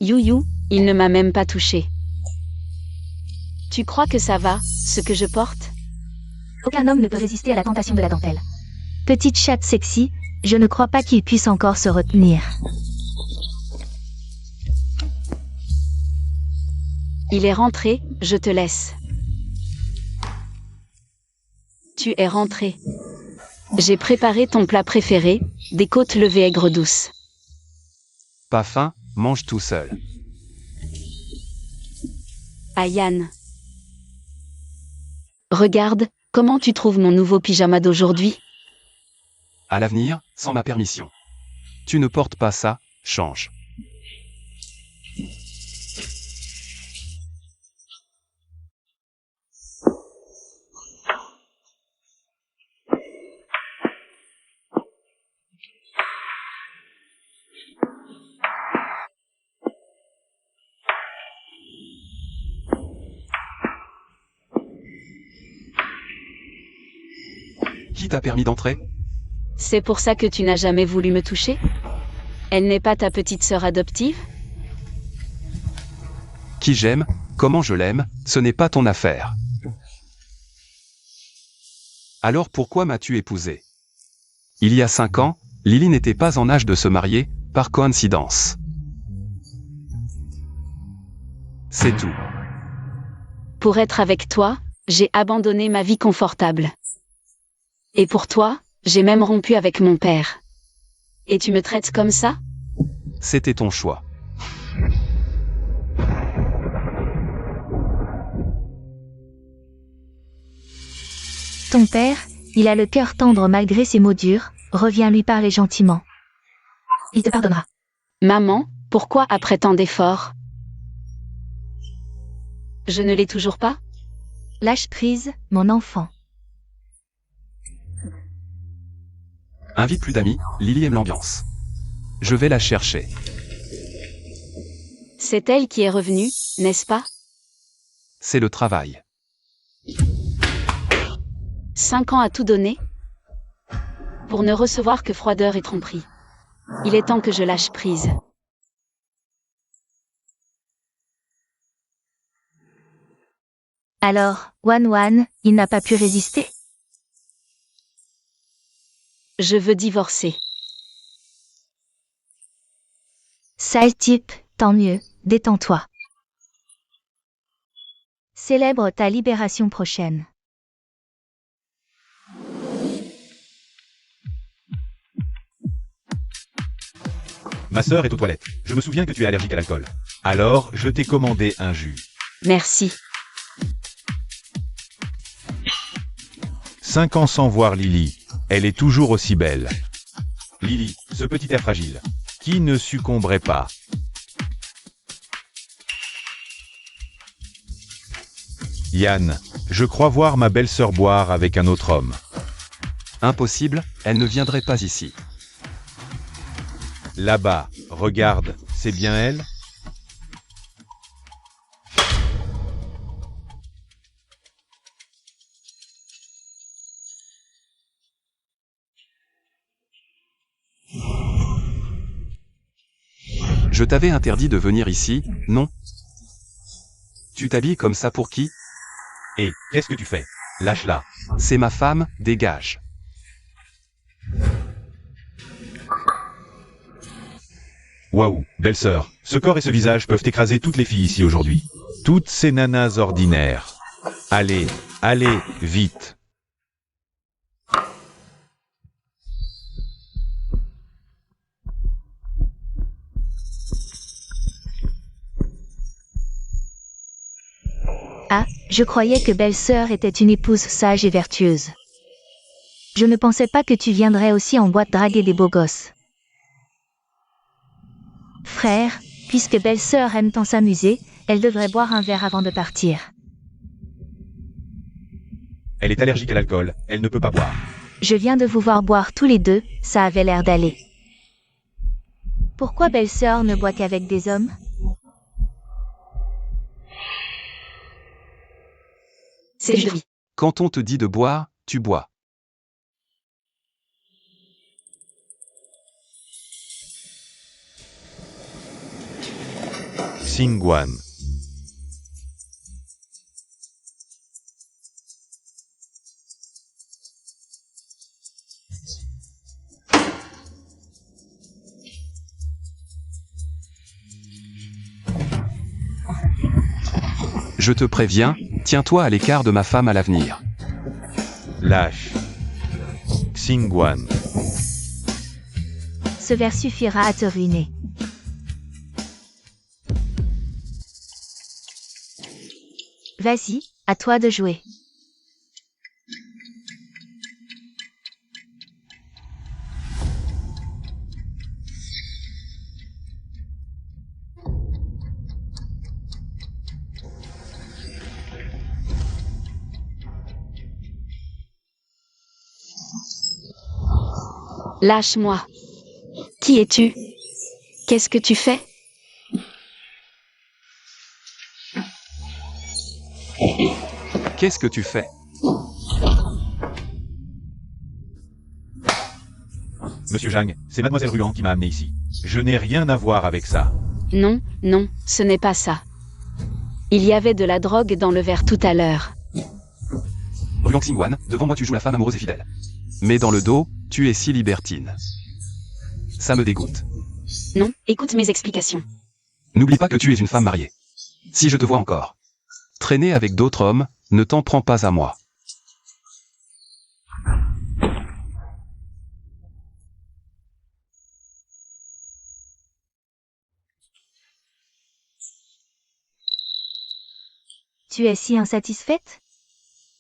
You, il ne m'a même pas touché. Tu crois que ça va, ce que je porte? Aucun homme ne peut résister à la tentation de la dentelle. Petite chatte sexy, je ne crois pas qu'il puisse encore se retenir. Il est rentré, je te laisse. Tu es rentré. J'ai préparé ton plat préféré, des côtes levées aigres douces. Pas faim, mange tout seul. Ah Yann. Regarde, comment tu trouves mon nouveau pyjama d'aujourd'hui? À l'avenir, sans ma permission. Tu ne portes pas ça, change. Qui t'a permis d'entrer? C'est pour ça que tu n'as jamais voulu me toucher? Elle n'est pas ta petite sœur adoptive? Qui j'aime, comment je l'aime, ce n'est pas ton affaire. Alors pourquoi m'as-tu épousé? Il y a 5 ans, Lily n'était pas en âge de se marier, par coïncidence. C'est tout. Pour être avec toi, j'ai abandonné ma vie confortable. Et pour toi, j'ai même rompu avec mon père. Et tu me traites comme ça? C'était ton choix. Ton père, il a le cœur tendre malgré ses mots durs, reviens lui parler gentiment. Il te pardonnera. Maman, pourquoi après tant d'efforts? Je ne l'ai toujours pas? Lâche prise, mon enfant. Invite plus d'amis, Lily aime l'ambiance. Je vais la chercher. C'est elle qui est revenue, n'est-ce pas? C'est le travail. 5 ans à tout donner? Pour ne recevoir que froideur et tromperie. Il est temps que je lâche prise. Alors, Wan, il n'a pas pu résister? Je veux divorcer. Sale type, tant mieux, détends-toi. Célèbre ta libération prochaine. Ma sœur est aux toilettes. Je me souviens que tu es allergique à l'alcool. Alors, je t'ai commandé un jus. Merci. 5 ans sans voir Lily. Elle est toujours aussi belle. Lily, ce petit air fragile. Qui ne succomberait pas? Yann, je crois voir ma belle-sœur boire avec un autre homme. Impossible, elle ne viendrait pas ici. Là-bas, regarde, c'est bien elle? Je t'avais interdit de venir ici, non? Tu t'habilles comme ça pour qui? Hé, qu'est-ce que tu fais? Lâche-la. C'est ma femme, dégage. Waouh, belle-sœur, ce corps et ce visage peuvent écraser toutes les filles ici aujourd'hui. Toutes ces nanas ordinaires. Allez, vite. Ah, je croyais que belle-sœur était une épouse sage et vertueuse. Je ne pensais pas que tu viendrais aussi en boîte draguer des beaux gosses. Frère, puisque belle-sœur aime tant s'amuser, elle devrait boire un verre avant de partir. Elle est allergique à l'alcool, elle ne peut pas boire. Je viens de vous voir boire tous les deux, ça avait l'air d'aller. Pourquoi belle-sœur ne boit qu'avec des hommes? C'est de vie. Quand on te dit de boire, tu bois. Xingguan. Je te préviens, tiens-toi à l'écart de ma femme à l'avenir. Lâche. Xingguan. Ce verre suffira à te ruiner. Vas-y, à toi de jouer. Lâche-moi. Qui es-tu? Qu'est-ce que tu fais? Qu'est-ce que tu fais? Monsieur Zhang, c'est Mademoiselle Ruan qui m'a amené ici. Je n'ai rien à voir avec ça. Non, non, ce n'est pas ça. Il y avait de la drogue dans le verre tout à l'heure. Ruang Xingguan, devant moi tu joues la femme amoureuse et fidèle. Mais dans le dos, tu es si libertine. Ça me dégoûte. Non, écoute mes explications. N'oublie pas que tu es une femme mariée. Si je te vois encore traîner avec d'autres hommes, ne t'en prends pas à moi. Tu es si insatisfaite?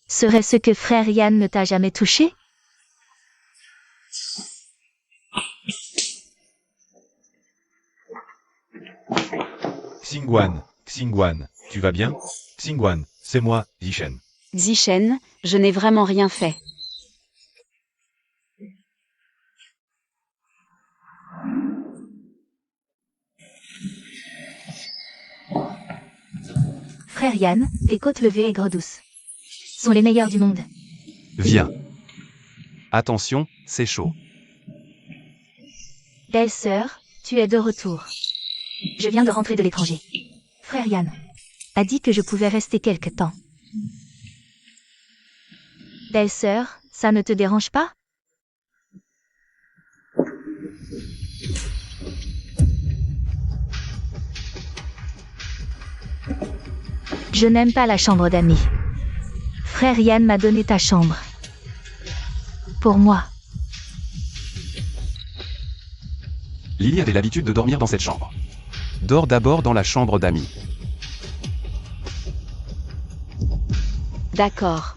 Serait-ce que frère Yan ne t'a jamais touché? Xingguan, Xingguan, tu vas bien? Xingguan, c'est moi, Zishen. Zishen, je n'ai vraiment rien fait. Frère Yan, tes côtes levées et aigres douces sont les meilleures du monde. Viens. Attention, c'est chaud. Belle-sœur, tu es de retour. Je viens de rentrer de l'étranger. Frère Yan a dit que je pouvais rester quelque temps. Belle-sœur, ça ne te dérange pas? Je n'aime pas la chambre d'amis. Frère Yan m'a donné ta chambre. Pour moi. Lily avait l'habitude de dormir dans cette chambre. Dors d'abord dans la chambre d'amis. D'accord.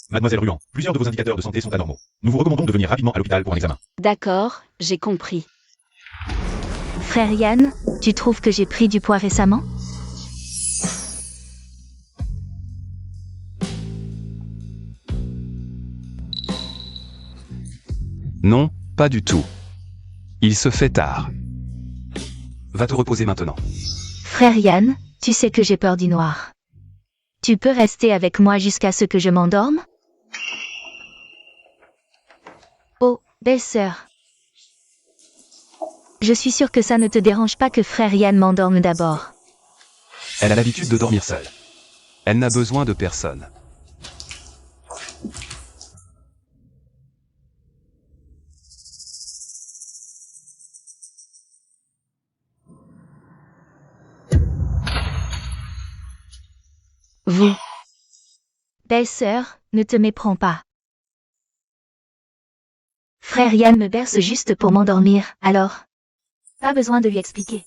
Mademoiselle Ruan, plusieurs de vos indicateurs de santé sont anormaux. Nous vous recommandons de venir rapidement à l'hôpital pour un examen. D'accord, j'ai compris. Frère Yan, tu trouves que j'ai pris du poids récemment? Non, pas du tout. Il se fait tard. Va te reposer maintenant. Frère Yan, tu sais que j'ai peur du noir. Tu peux rester avec moi jusqu'à ce que je m'endorme? Oh, belle-sœur. Je suis sûre que ça ne te dérange pas que frère Yan m'endorme d'abord. Elle a l'habitude de dormir seule. Elle n'a besoin de personne. Vous. Belle-sœur, ne te méprends pas. Frère Yan me berce juste pour m'endormir, alors. Pas besoin de lui expliquer.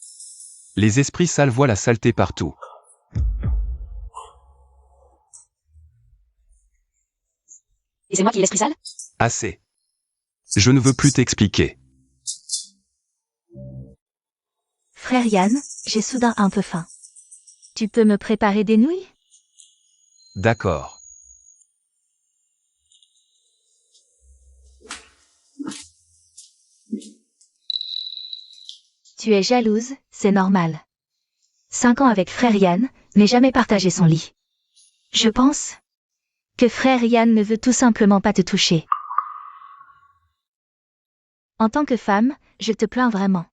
Les esprits sales voient la saleté partout. Et c'est moi qui ai l'esprit sale? Assez. Je ne veux plus t'expliquer. Frère Yan, j'ai soudain un peu faim. Tu peux me préparer des nouilles? D'accord. Tu es jalouse, c'est normal. 5 ans avec frère Yann, mais jamais partagé son lit. Je pense que frère Yann ne veut tout simplement pas te toucher. En tant que femme, je te plains vraiment.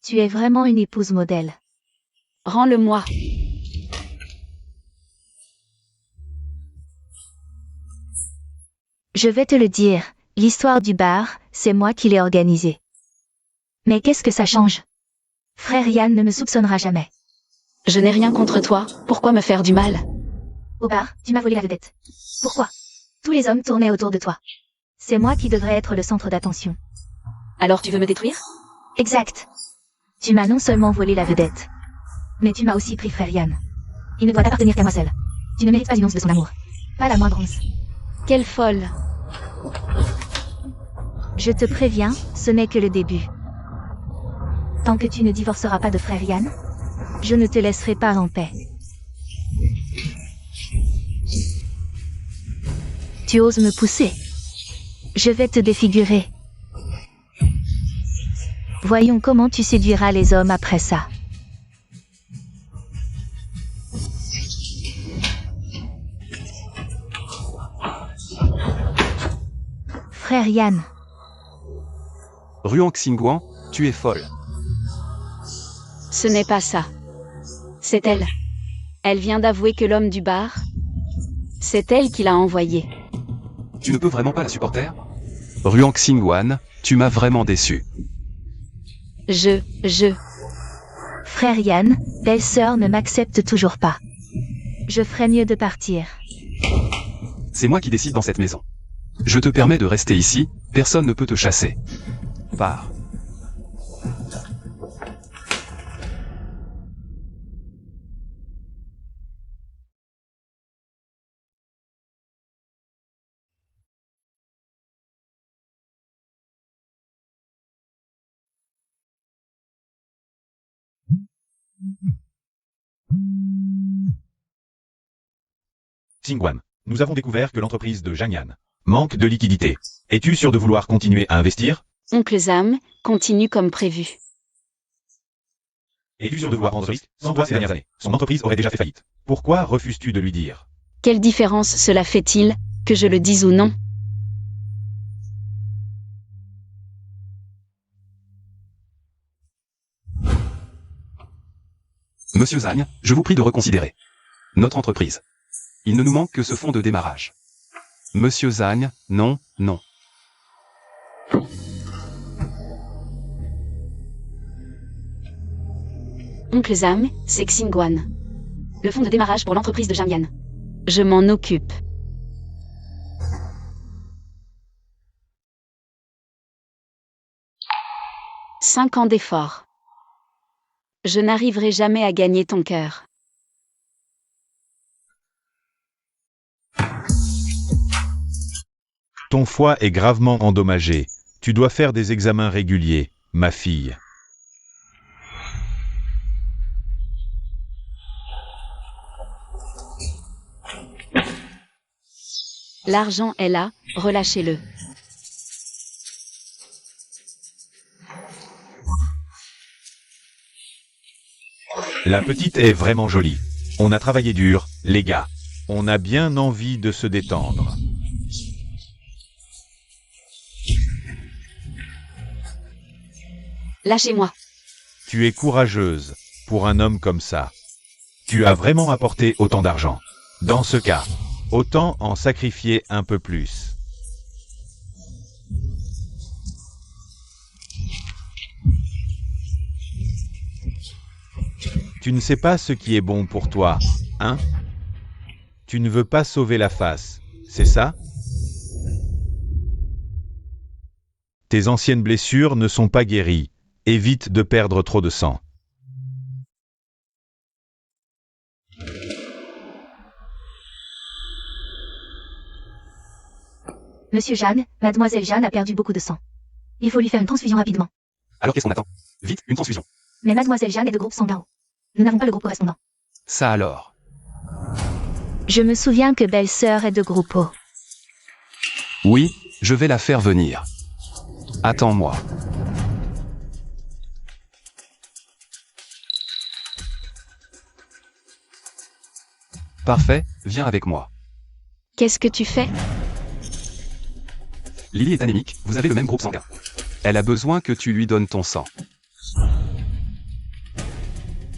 Tu es vraiment une épouse modèle. Rends-le-moi. Je vais te le dire, l'histoire du bar, c'est moi qui l'ai organisée. Mais qu'est-ce que ça change? Frère Yann ne me soupçonnera jamais. Je n'ai rien contre toi, pourquoi me faire du mal? Au bar, tu m'as volé la vedette. Pourquoi? Tous les hommes tournaient autour de toi. C'est moi qui devrais être le centre d'attention. Alors tu veux me détruire? Exact. Tu m'as non seulement volé la vedette, mais tu m'as aussi pris frère Yann. Il ne doit appartenir qu'à moi seul. Tu ne mérites pas une once de son amour. Pas la moindre once. Quelle folle! Je te préviens, ce n'est que le début. Tant que tu ne divorceras pas de frère Yann, je ne te laisserai pas en paix. Tu oses me pousser? Je vais te défigurer. Voyons comment tu séduiras les hommes après ça. Frère Yann. Ruang Xingguan, tu es folle. Ce n'est pas ça. C'est elle. Elle vient d'avouer que l'homme du bar, c'est elle qui l'a envoyé. Tu ne peux vraiment pas la supporter? Ruang Xingguan, tu m'as vraiment déçu. Frère Yann, belle-sœur ne m'accepte toujours pas. Je ferais mieux de partir. C'est moi qui décide dans cette maison. Je te permets de rester ici, personne ne peut te chasser. Pars. Xingguan, nous avons découvert que l'entreprise de Zhang Yan manque de liquidité. Es-tu sûr de vouloir continuer à investir? Oncle Zam, continue comme prévu. Es-tu sûr de vouloir prendre ce risque? Sans toi ces dernières années, son entreprise aurait déjà fait faillite. Pourquoi refuses-tu de lui dire? Quelle différence cela fait-il, que je le dise ou non? Monsieur Zhang, je vous prie de reconsidérer notre entreprise. Il ne nous manque que ce fonds de démarrage. Monsieur Zhang, non, non. Oncle Zam, c'est Xingguan. Le fonds de démarrage pour l'entreprise de Zhang Yan. Je m'en occupe. « 5 ans d'efforts. Je n'arriverai jamais à gagner ton cœur. Ton foie est gravement endommagé. Tu dois faire des examens réguliers, ma fille. L'argent est là, relâchez-le. La petite est vraiment jolie. On a travaillé dur, les gars. On a bien envie de se détendre. Lâchez-moi. Tu es courageuse, pour un homme comme ça. Tu as vraiment apporté autant d'argent. Dans ce cas, autant en sacrifier un peu plus. Tu ne sais pas ce qui est bon pour toi, hein? Tu ne veux pas sauver la face, c'est ça? Tes anciennes blessures ne sont pas guéries. Évite de perdre trop de sang. Monsieur Jeanne, mademoiselle Jeanne a perdu beaucoup de sang. Il faut lui faire une transfusion rapidement. Alors qu'est-ce qu'on attend? Vite, une transfusion. Mais mademoiselle Jeanne est de groupe sanguin O. Nous n'avons pas le groupe correspondant. Ça alors. Je me souviens que belle-sœur est de Grupo. Oui, je vais la faire venir. Attends-moi. Parfait, viens avec moi. Qu'est-ce que tu fais? Lily est anémique, vous avez le même groupe sanguin. Elle a besoin que tu lui donnes ton sang.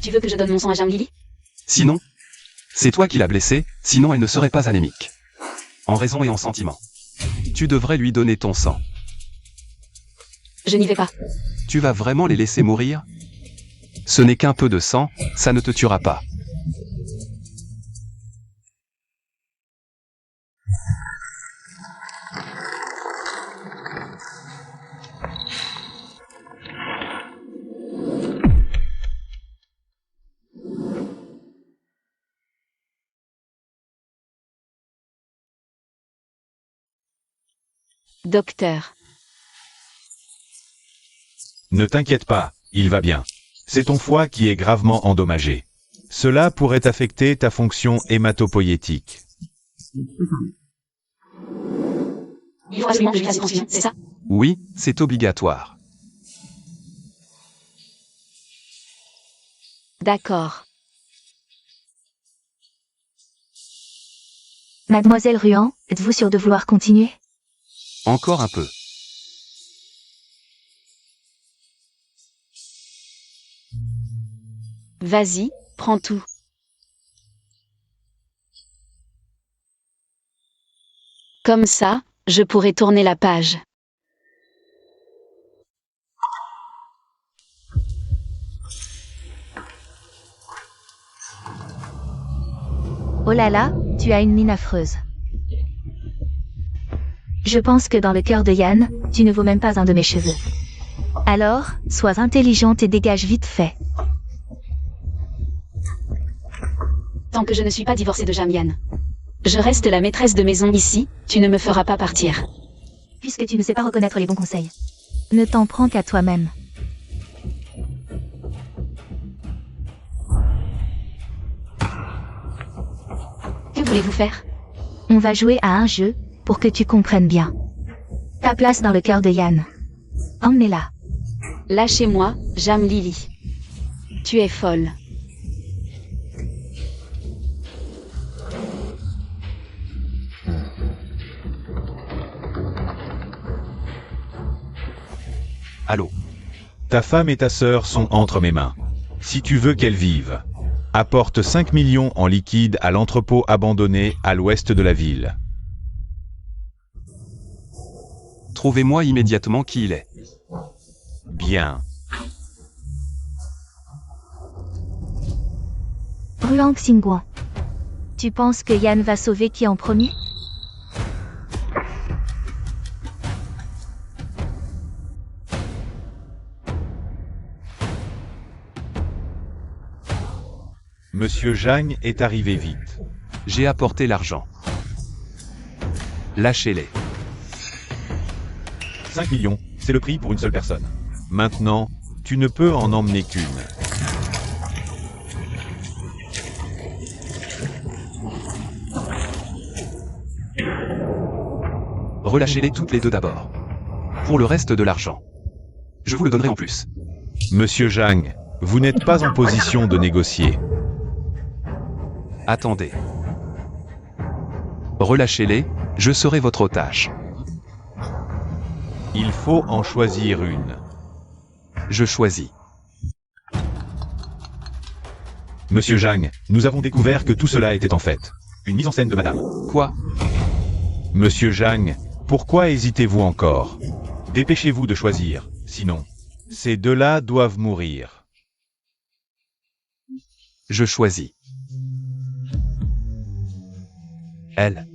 Tu veux que je donne mon sang à Jam Lily? Sinon, c'est toi qui l'as blessée, sinon elle ne serait pas anémique. En raison et en sentiment. Tu devrais lui donner ton sang. Je n'y vais pas. Tu vas vraiment les laisser mourir? Ce n'est qu'un peu de sang, ça ne te tuera pas. Docteur. Ne t'inquiète pas, il va bien. C'est ton foie qui est gravement endommagé. Cela pourrait affecter ta fonction hématopoïétique. Il faut absolument que je fasse une transfusion, c'est ça? Oui, c'est obligatoire. D'accord. Mademoiselle Ruan, êtes-vous sûre de vouloir continuer? Encore un peu. Vas-y, prends tout. Comme ça, je pourrai tourner la page. Oh là là, tu as une mine affreuse. Je pense que dans le cœur de Yann, tu ne vaux même pas un de mes cheveux. Alors, sois intelligente et dégage vite fait. Tant que je ne suis pas divorcée de Jamian. Je reste la maîtresse de maison ici, tu ne me feras pas partir. Puisque tu ne sais pas reconnaître les bons conseils. Ne t'en prends qu'à toi-même. Que voulez-vous faire? On va jouer à un jeu, pour que tu comprennes bien. Ta place dans le cœur de Yann. Emmenez-la. Lâchez-moi, Jam Lily. Tu es folle. Allô? Ta femme et ta sœur sont entre mes mains. Si tu veux qu'elles vivent, apporte 5 millions en liquide à l'entrepôt abandonné à l'ouest de la ville. Trouvez-moi immédiatement qui il est. Bien. Ruang Xingguan. Tu penses que Yann va sauver qui en premier? Monsieur Zhang est arrivé vite. J'ai apporté l'argent. Lâchez-les. 5 millions, c'est le prix pour une seule personne. Maintenant, tu ne peux en emmener qu'une. Relâchez-les toutes les deux d'abord. Pour le reste de l'argent. Je vous le donnerai en plus. Monsieur Zhang, vous n'êtes pas en position de négocier. Attendez. Relâchez-les, je serai votre otage. Il faut en choisir une. Je choisis. Monsieur Zhang, nous avons découvert que tout cela était en fait une mise en scène de madame. Quoi? Monsieur Zhang, pourquoi hésitez-vous encore? Dépêchez-vous de choisir, sinon, ces deux-là doivent mourir. Je choisis. Elle.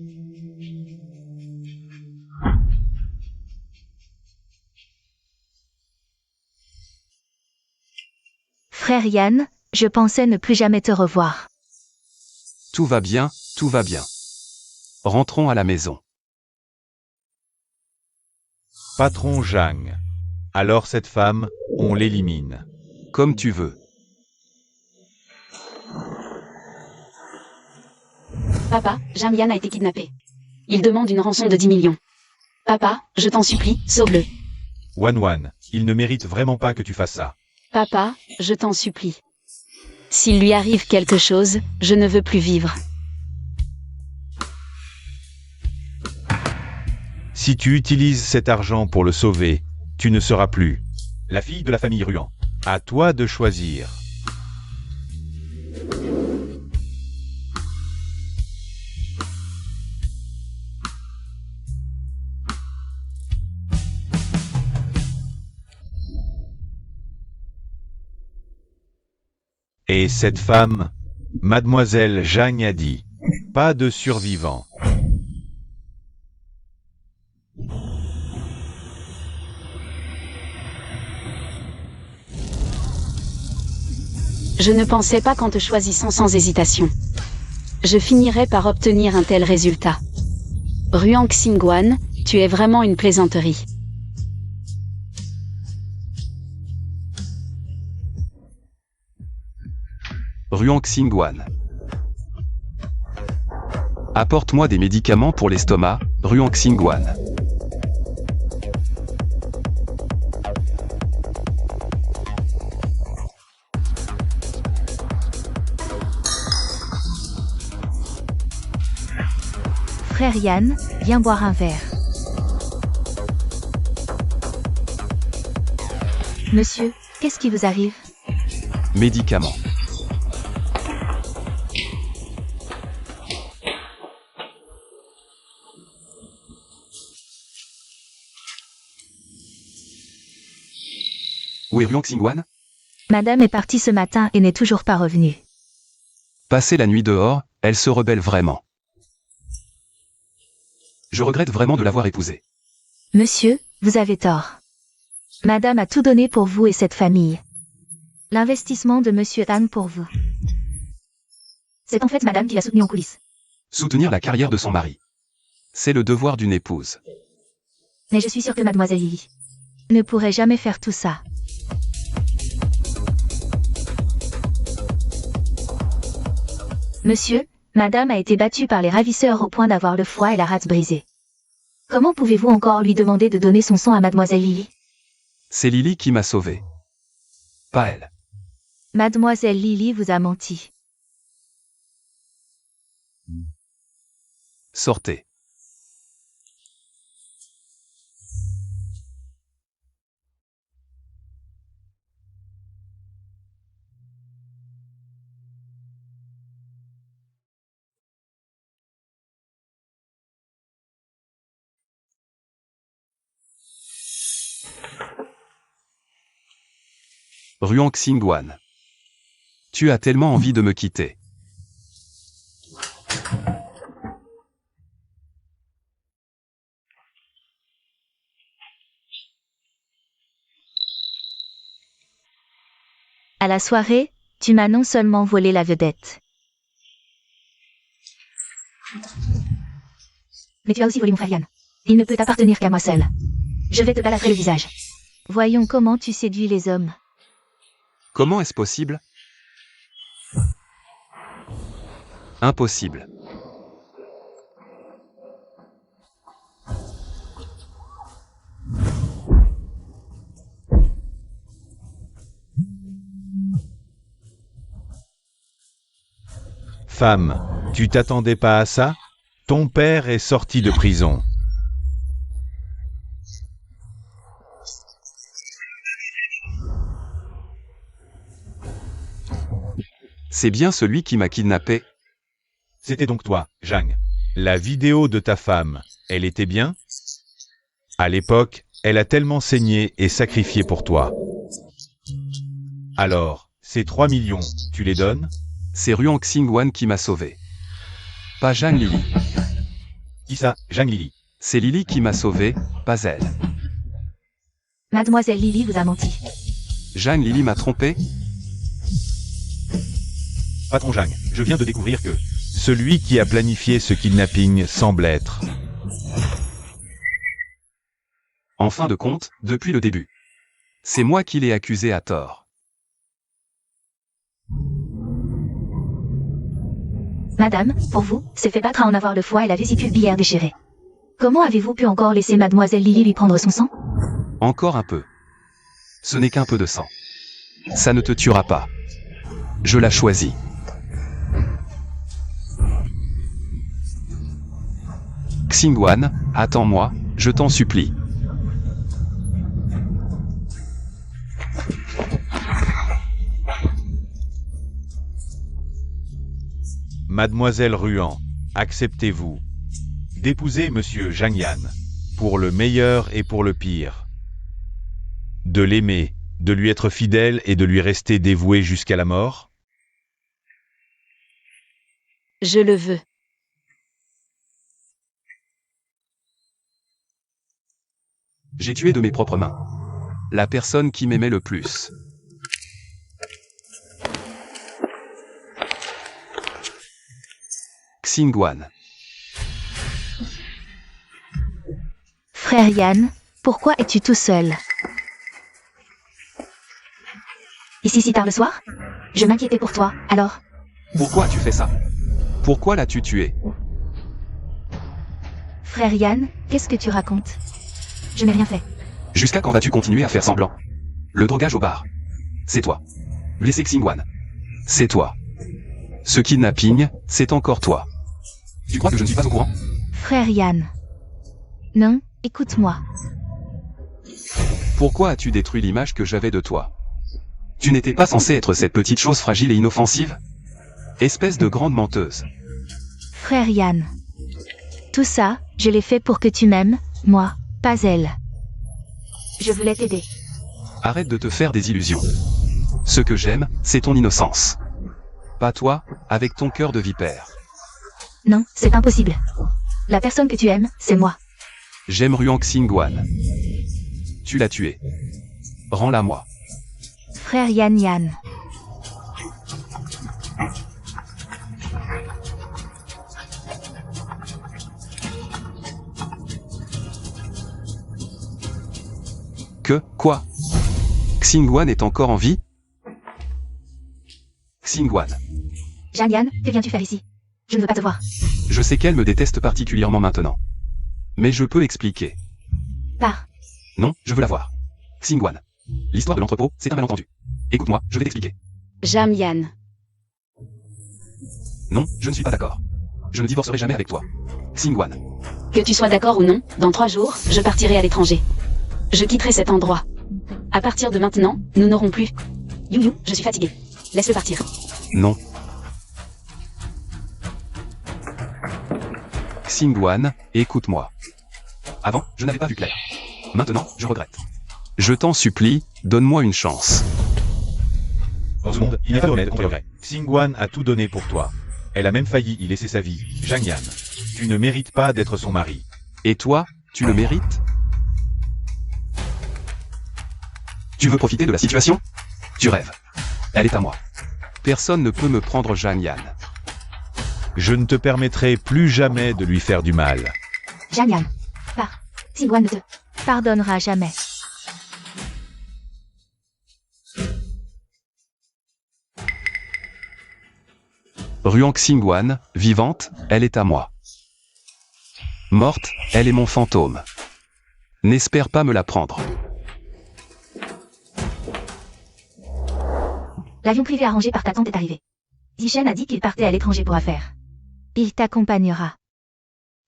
Frère Yann, je pensais ne plus jamais te revoir. Tout va bien, tout va bien. Rentrons à la maison. Patron Zhang. Alors cette femme, on l'élimine. Comme tu veux. Papa, Zhang Yan a été kidnappé. Il demande une rançon de 10 millions. Papa, je t'en supplie, sauve-le. Wan, il ne mérite vraiment pas que tu fasses ça. Papa, je t'en supplie. S'il lui arrive quelque chose, je ne veux plus vivre. Si tu utilises cet argent pour le sauver, tu ne seras plus la fille de la famille Ruan. À toi de choisir. Et cette femme, Mademoiselle Zhang a dit, pas de survivants. Je ne pensais pas qu'en te choisissant sans hésitation, je finirais par obtenir un tel résultat. Ruang Xingguan, tu es vraiment une plaisanterie. Ruang Xingguan. Apporte-moi des médicaments pour l'estomac, Ruang Xingguan. Frère Yan, viens boire un verre. Monsieur, qu'est-ce qui vous arrive? Médicaments. Où est Ruang Xingguan? Madame est partie ce matin et n'est toujours pas revenue. Passer la nuit dehors, elle se rebelle vraiment. Je regrette vraiment de l'avoir épousée. Monsieur, vous avez tort. Madame a tout donné pour vous et cette famille. L'investissement de Monsieur Han pour vous. C'est en fait Madame qui l'a soutenu en coulisses. Soutenir la carrière de son mari. C'est le devoir d'une épouse. Mais je suis sûre que Mademoiselle Lily ne pourrait jamais faire tout ça. Monsieur, Madame a été battue par les ravisseurs au point d'avoir le foie et la rate brisée. Comment pouvez-vous encore lui demander de donner son sang à Mademoiselle Lily? C'est Lily qui m'a sauvé. Pas elle. Mademoiselle Lily vous a menti. Sortez. Ruang Xingguan. Tu as tellement envie de me quitter. À la soirée, tu m'as non seulement volé la vedette, mais tu as aussi volé mon frère Yan. Il ne peut appartenir qu'à moi seul. Je vais te balafrer le visage. Voyons comment tu séduis les hommes. Comment est-ce possible? Impossible. Femme, tu t'attendais pas à ça? Ton père est sorti de prison. C'est bien celui qui m'a kidnappé. C'était donc toi, Zhang. La vidéo de ta femme, elle était bien? À l'époque, elle a tellement saigné et sacrifié pour toi. Alors, ces 3 millions, tu les donnes? C'est Ruang Xingguan qui m'a sauvé. Pas Zhang Lily. Qui ça, Zhang Lily? C'est Lily qui m'a sauvé, pas elle. Mademoiselle Lily vous a menti. Zhang Lily m'a trompé? Patron Zhang, je viens de découvrir que celui qui a planifié ce kidnapping semble être... En fin de compte, depuis le début. C'est moi qui l'ai accusé à tort. Madame, pour vous, c'est fait battre à en avoir le foie et la vésicule biliaire déchirée. Comment avez-vous pu encore laisser mademoiselle Lily lui prendre son sang? Encore un peu. Ce n'est qu'un peu de sang. Ça ne te tuera pas. Je la choisis. Xingwan, attends-moi, je t'en supplie. Mademoiselle Ruan, acceptez-vous d'épouser Monsieur Zhang Yan, pour le meilleur et pour le pire. De l'aimer, de lui être fidèle et de lui rester dévoué jusqu'à la mort? Je le veux. J'ai tué de mes propres mains la personne qui m'aimait le plus. Xingwan. Frère Yan, pourquoi es-tu tout seul? Ici si tard le soir? Je m'inquiétais pour toi, alors? Pourquoi tu fais ça? Pourquoi l'as-tu tué? Frère Yan, qu'est-ce que tu racontes? Je n'ai rien fait. Jusqu'à quand vas-tu continuer à faire semblant? Le drogage au bar. C'est toi. Blesser Xingwan. C'est toi. Ce kidnapping, c'est encore toi. Tu crois que je ne suis pas au courant? Frère Yan. Non, écoute-moi. Pourquoi as-tu détruit l'image que j'avais de toi? Tu n'étais pas censé être cette petite chose fragile et inoffensive? Espèce de grande menteuse. Frère Yan. Tout ça, je l'ai fait pour que tu m'aimes, moi, pas elle. Je voulais t'aider. Arrête de te faire des illusions. Ce que j'aime, c'est ton innocence. Pas toi, avec ton cœur de vipère. Non, c'est impossible. La personne que tu aimes, c'est moi. J'aime Ruan Xingwan. Tu l'as tué. Rends-la moi. Frère Yan Yan. Quoi? Xingwan est encore en vie? Xingwan. Zhang Yan, que viens-tu faire ici? Je ne veux pas te voir. Je sais qu'elle me déteste particulièrement maintenant. Mais je peux expliquer. Pars. Non, je veux la voir. Xingwan. L'histoire de l'entrepôt, c'est un malentendu. Écoute-moi, je vais t'expliquer. Zhang Yan. Non, je ne suis pas d'accord. Je ne divorcerai jamais avec toi. Xingwan. Que tu sois d'accord ou non, dans 3 jours, je partirai à l'étranger. Je quitterai cet endroit. À partir de maintenant, nous n'aurons plus. You, je suis fatigué. Laisse-le partir. Non. Xingwan, écoute-moi. Avant, je n'avais pas vu clair. Maintenant, je regrette. Je t'en supplie, donne-moi une chance. Dans ce monde, il n'y a pas de remède contre le regret. Xingwan a tout donné pour toi. Elle a même failli y laisser sa vie. Zhang Yan, tu ne mérites pas d'être son mari. Et toi, tu le mérites? Tu veux profiter de la situation? Tu rêves. Elle est à moi. Personne ne peut me prendre Zhang Yan. Je ne te permettrai plus jamais de lui faire du mal. Zhang Yan. Pars. Xingwan ne te pardonnera jamais. Ruan Xingwan, vivante, elle est à moi. Morte, elle est mon fantôme. N'espère pas me la prendre. L'avion privé arrangé par ta tante est arrivé. Zishen a dit qu'il partait à l'étranger pour affaires. Il t'accompagnera.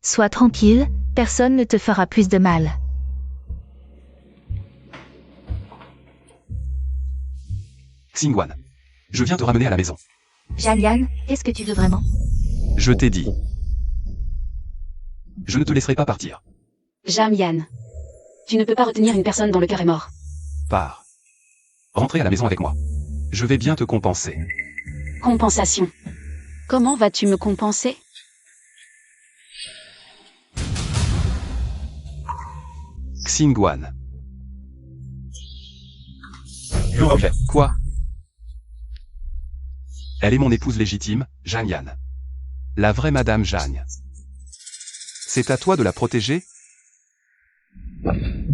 Sois tranquille, personne ne te fera plus de mal. Xingwan. Je viens te ramener à la maison. Zhang Yan, qu'est-ce que tu veux vraiment? Je t'ai dit. Je ne te laisserai pas partir. Zhang Yan. Tu ne peux pas retenir une personne dont le cœur est mort. Pars. Rentrez à la maison avec moi. Je vais bien te compenser. Compensation. Comment vas-tu me compenser? Xingwan. Ok. Quoi? Elle est mon épouse légitime, Zhang Yan. La vraie Madame Zhang. C'est à toi de la protéger?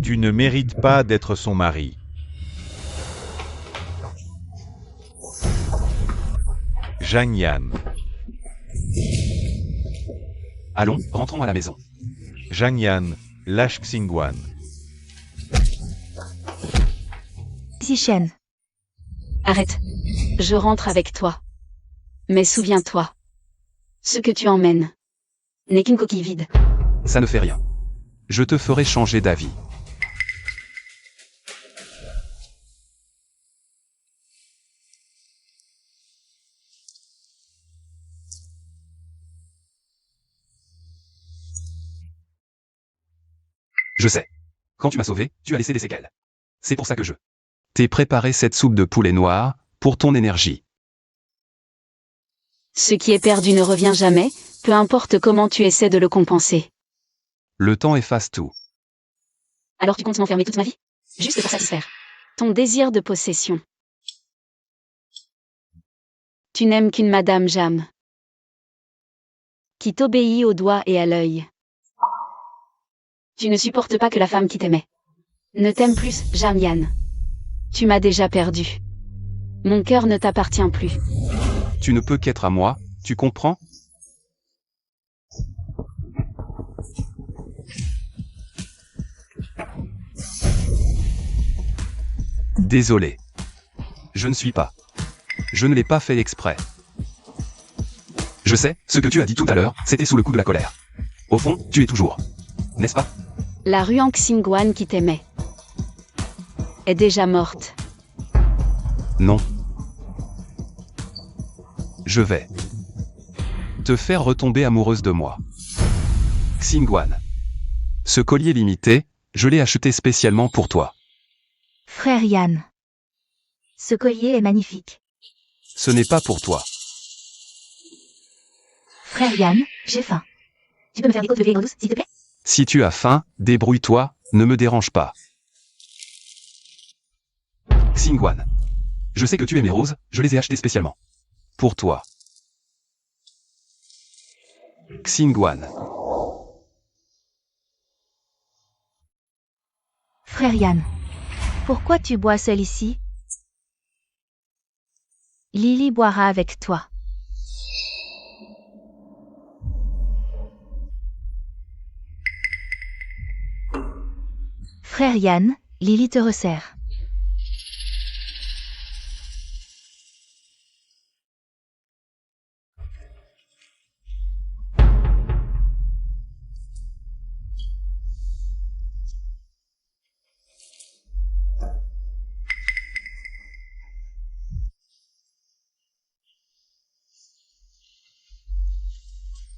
Tu ne mérites pas d'être son mari. Zhang Yan. Allons, rentrons à la maison. Zhang Yan, lâche Xingguan. Zichen. Arrête. Je rentre avec toi. Mais souviens-toi. Ce que tu emmènes n'est qu'une coquille vide. Ça ne fait rien. Je te ferai changer d'avis. Je sais. Quand tu m'as sauvé, tu as laissé des séquelles. C'est pour ça que je t'ai préparé cette soupe de poulet noir, pour ton énergie. Ce qui est perdu ne revient jamais, peu importe comment tu essaies de le compenser. Le temps efface tout. Alors tu comptes m'enfermer toute ma vie? Juste pour satisfaire ton désir de possession. Tu n'aimes qu'une Madame Jam, qui t'obéit au doigt et à l'œil. Tu ne supportes pas que la femme qui t'aimait ne t'aime plus, Zhang Yan. Tu m'as déjà perdu. Mon cœur ne t'appartient plus. Tu ne peux qu'être à moi, tu comprends? Désolé. Je ne suis pas. Je ne l'ai pas fait exprès. Je sais, ce que tu as dit tout à l'heure, c'était sous le coup de la colère. Au fond, tu es toujours. N'est-ce pas? La Ruang Xingguan qui t'aimait est déjà morte. Non. Je vais te faire retomber amoureuse de moi. Xingguan. Ce collier limité, je l'ai acheté spécialement pour toi. Frère Yan. Ce collier est magnifique. Ce n'est pas pour toi. Frère Yan, j'ai faim. Tu peux me faire des côtes levées douces, s'il te plaît? Si tu as faim, débrouille-toi, ne me dérange pas. Xingguan. Je sais que tu aimes les roses, je les ai achetées spécialement. Pour toi. Xingguan. Frère Yan. Pourquoi tu bois seul ici? Lily boira avec toi. Frère Yan, Lily te resserre.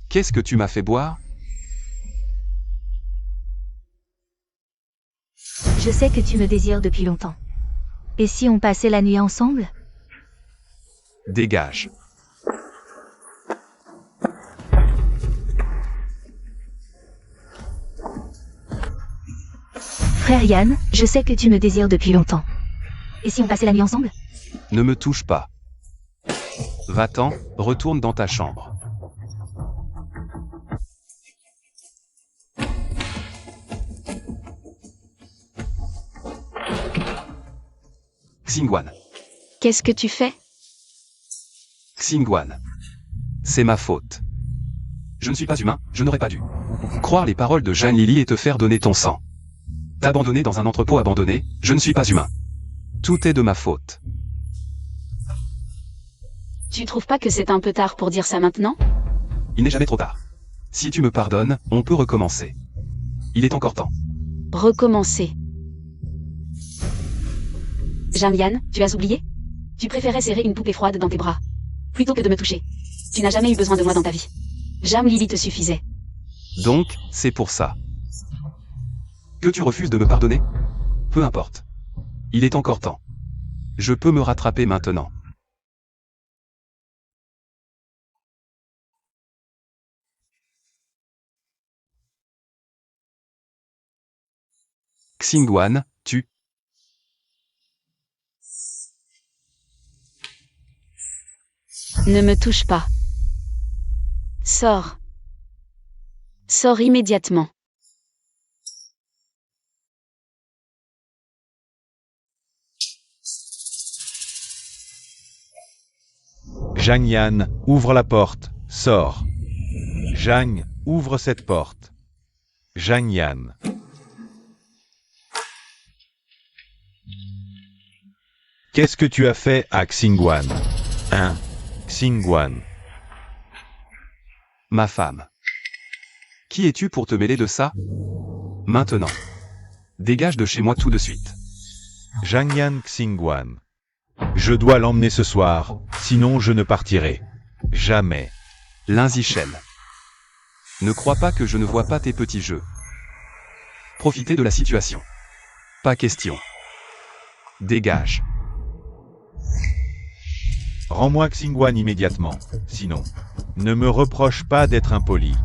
Qu'est-ce que tu m'as fait boire? Je sais que tu me désires depuis longtemps. Et si on passait la nuit ensemble? Dégage. Frère Yan, je sais que tu me désires depuis longtemps. Et si on passait la nuit ensemble? Ne me touche pas. Va-t'en, retourne dans ta chambre. Xingguan. Qu'est-ce que tu fais? Xingguan. C'est ma faute. Je ne suis pas humain, je n'aurais pas dû croire les paroles de Jeanne Lily et te faire donner ton sang. T'abandonner dans un entrepôt abandonné, je ne suis pas humain. Tout est de ma faute. Tu trouves pas que c'est un peu tard pour dire ça maintenant? Il n'est jamais trop tard. Si tu me pardonnes, on peut recommencer. Il est encore temps. Recommencer. Zhang Yan, tu as oublié? Tu préférais serrer une poupée froide dans tes bras, plutôt que de me toucher. Tu n'as jamais eu besoin de moi dans ta vie. Jam Lily te suffisait. Donc, c'est pour ça que tu refuses de me pardonner? Peu importe. Il est encore temps. Je peux me rattraper maintenant. Xingguan, tu... Ne me touche pas. Sors. Sors immédiatement. Zhang Yan, ouvre la porte, sors. Zhang, Ouvre cette porte. Zhang Yan. Qu'est-ce que tu as fait à Xingguan? Hein? Xingguan. Ma femme. Qui es-tu pour te mêler de ça? Maintenant. Dégage de chez moi tout de suite. Zhang Yan Xingguan. Je dois l'emmener ce soir, sinon je ne partirai. Jamais. Lin Zichen. Ne crois pas que je ne vois pas tes petits jeux. Profitez de la situation. Pas question. Dégage. Rends-moi Xingguan immédiatement, sinon. Ne me reproche pas d'être impoli.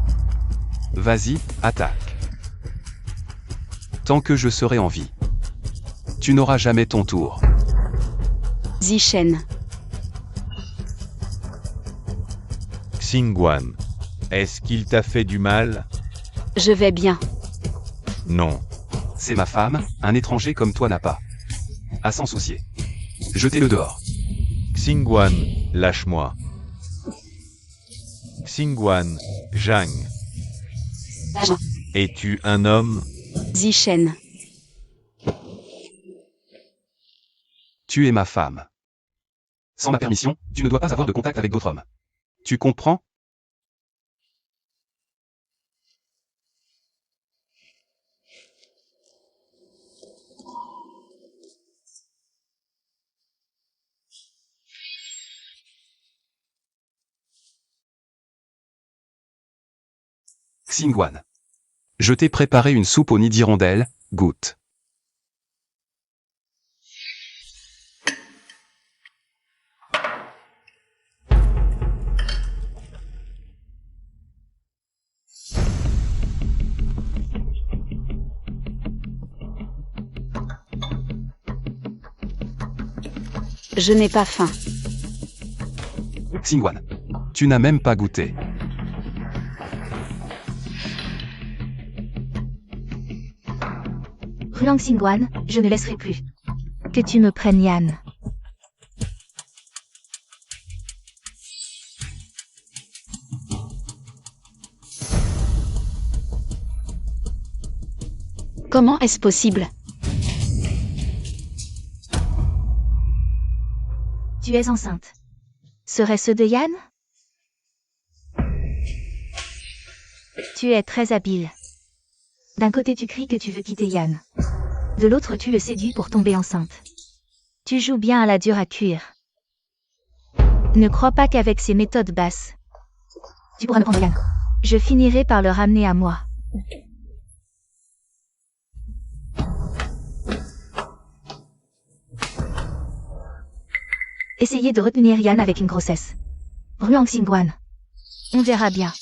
Vas-y, attaque. Tant que je serai en vie. Tu n'auras jamais ton tour. Zichen. Xingguan. Est-ce qu'il t'a fait du mal? Je vais bien. Non. C'est ma femme, un étranger comme toi n'a pas. À s'en soucier. Jetez-le dehors. Xingguan, lâche-moi. Xingguan, Zhang. Agent. Es-tu un homme? Zichen. Tu es ma femme. Sans ma permission, tu ne dois pas avoir de contact avec d'autres hommes. Tu comprends? Xingguan. Je t'ai préparé une soupe au nid d'hirondelle, goûte. Je n'ai pas faim. Xingguan. Tu n'as même pas goûté. Ruang Xingguan, je ne laisserai plus. Que tu me prennes Yan. Comment est-ce possible? Tu es enceinte. Serait-ce de Yan? Tu es très habile. D'un côté tu cries que tu veux quitter Yan. De l'autre tu le séduis pour tomber enceinte. Tu joues bien à la dure à cuire. Ne crois pas qu'avec ces méthodes basses, tu pourras me prendre Yan. Je finirai par le ramener à moi. Essayez de retenir Yan avec une grossesse. Ruang Xingguan. On verra bien.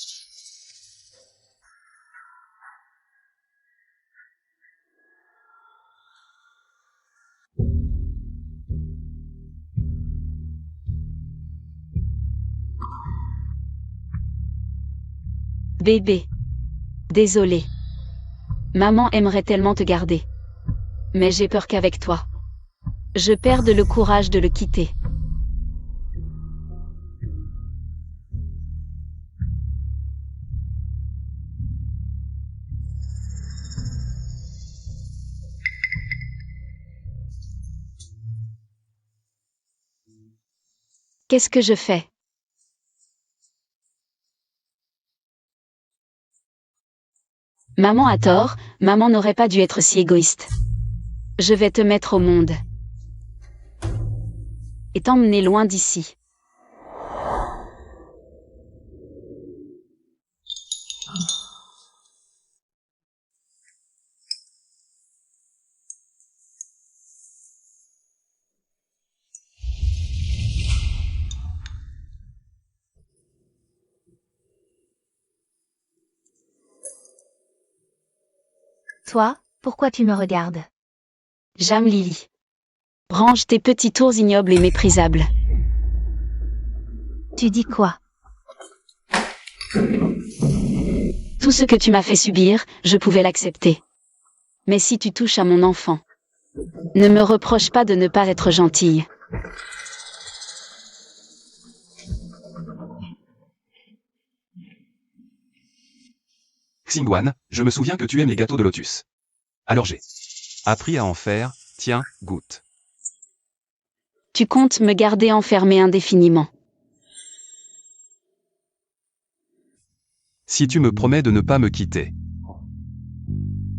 Bébé. Désolé. Maman aimerait tellement te garder. Mais j'ai peur qu'avec toi, je perde le courage de le quitter. Qu'est-ce que je fais? Maman a tort, maman n'aurait pas dû être si égoïste. Je vais te mettre au monde. Et t'emmener loin d'ici. Toi, pourquoi tu me regardes? J'aime Lily. Range tes petits tours ignobles et méprisables. Tu dis quoi? Tout ce que tu m'as fait subir, je pouvais l'accepter. Mais si tu touches à mon enfant, ne me reproche pas de ne pas être gentille. Xingguan, je me souviens que tu aimes les gâteaux de lotus. Alors j'ai appris à en faire, tiens, goûte. Tu comptes me garder enfermé indéfiniment. Si tu me promets de ne pas me quitter,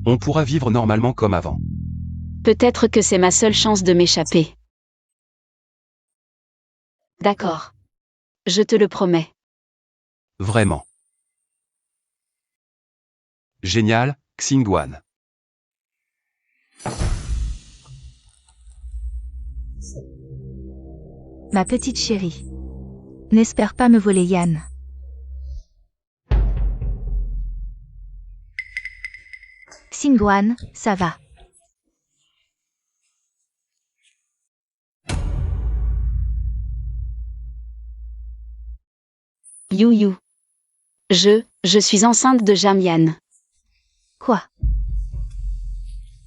on pourra vivre normalement comme avant. Peut-être que c'est ma seule chance de m'échapper. D'accord. Je te le promets. Vraiment. Génial, Xingguan. Ma petite chérie. N'espère pas me voler Yan. Xingguan, ça va. You you. Je suis enceinte de Jamyan. Quoi?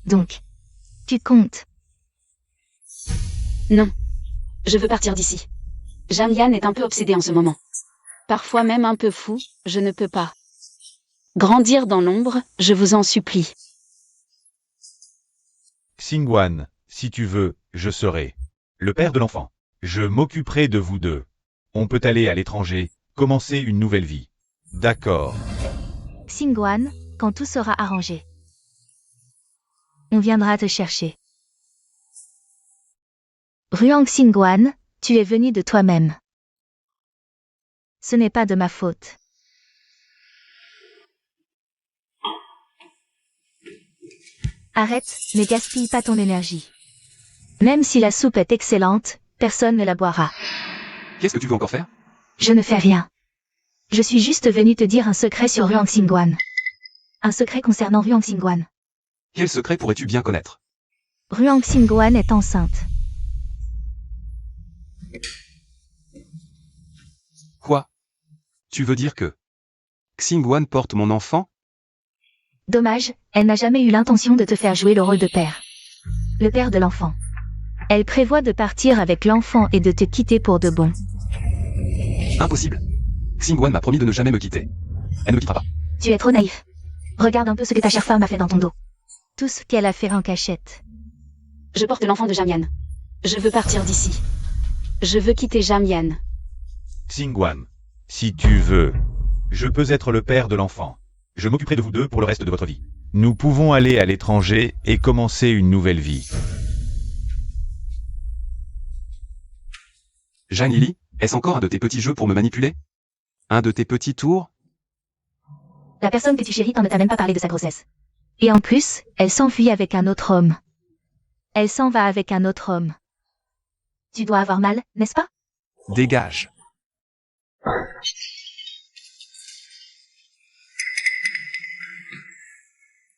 Donc, tu comptes? Non. Je veux partir d'ici. Jamyan est un peu obsédé en ce moment. Parfois même un peu fou, je ne peux pas. Grandir dans l'ombre, je vous en supplie. Xingguan, si tu veux, je serai le père de l'enfant. Je m'occuperai de vous deux. On peut aller à l'étranger, commencer une nouvelle vie. D'accord. Xingguan, quand tout sera arrangé. On viendra te chercher. Ruang Xingguan, tu es venu de toi-même. Ce n'est pas de ma faute. Arrête, ne gaspille pas ton énergie. Même si la soupe est excellente, personne ne la boira. Qu'est-ce que tu veux encore faire? Je ne fais rien. Je suis juste venu te dire un secret sur Ruang Xingguan. Un secret concernant Ruang Xingguan. Quel secret pourrais-tu bien connaître? Ruang Xingguan est enceinte. Quoi? Tu veux dire que Xingguan porte mon enfant? Dommage, elle n'a jamais eu l'intention de te faire jouer le rôle de père. Le père de l'enfant. Elle prévoit de partir avec l'enfant et de te quitter pour de bon. Impossible. Xingguan m'a promis de ne jamais me quitter. Elle ne me quittera pas. Tu es trop naïf. Regarde un peu ce que ta chère femme a fait dans ton dos. Tout ce qu'elle a fait en cachette. Je porte l'enfant de Jamyan. Je veux partir d'ici. Je veux quitter Jamyan. Xingguan, si tu veux, je peux être le père de l'enfant. Je m'occuperai de vous deux pour le reste de votre vie. Nous pouvons aller à l'étranger et commencer une nouvelle vie. Zhang Yili, est-ce encore un de tes petits jeux pour me manipuler? Un de tes petits tours? La personne que tu chéris ne t'a même pas parlé de sa grossesse. Et en plus, elle s'enfuit avec un autre homme. Elle s'en va avec un autre homme. Tu dois avoir mal, n'est-ce pas? Dégage.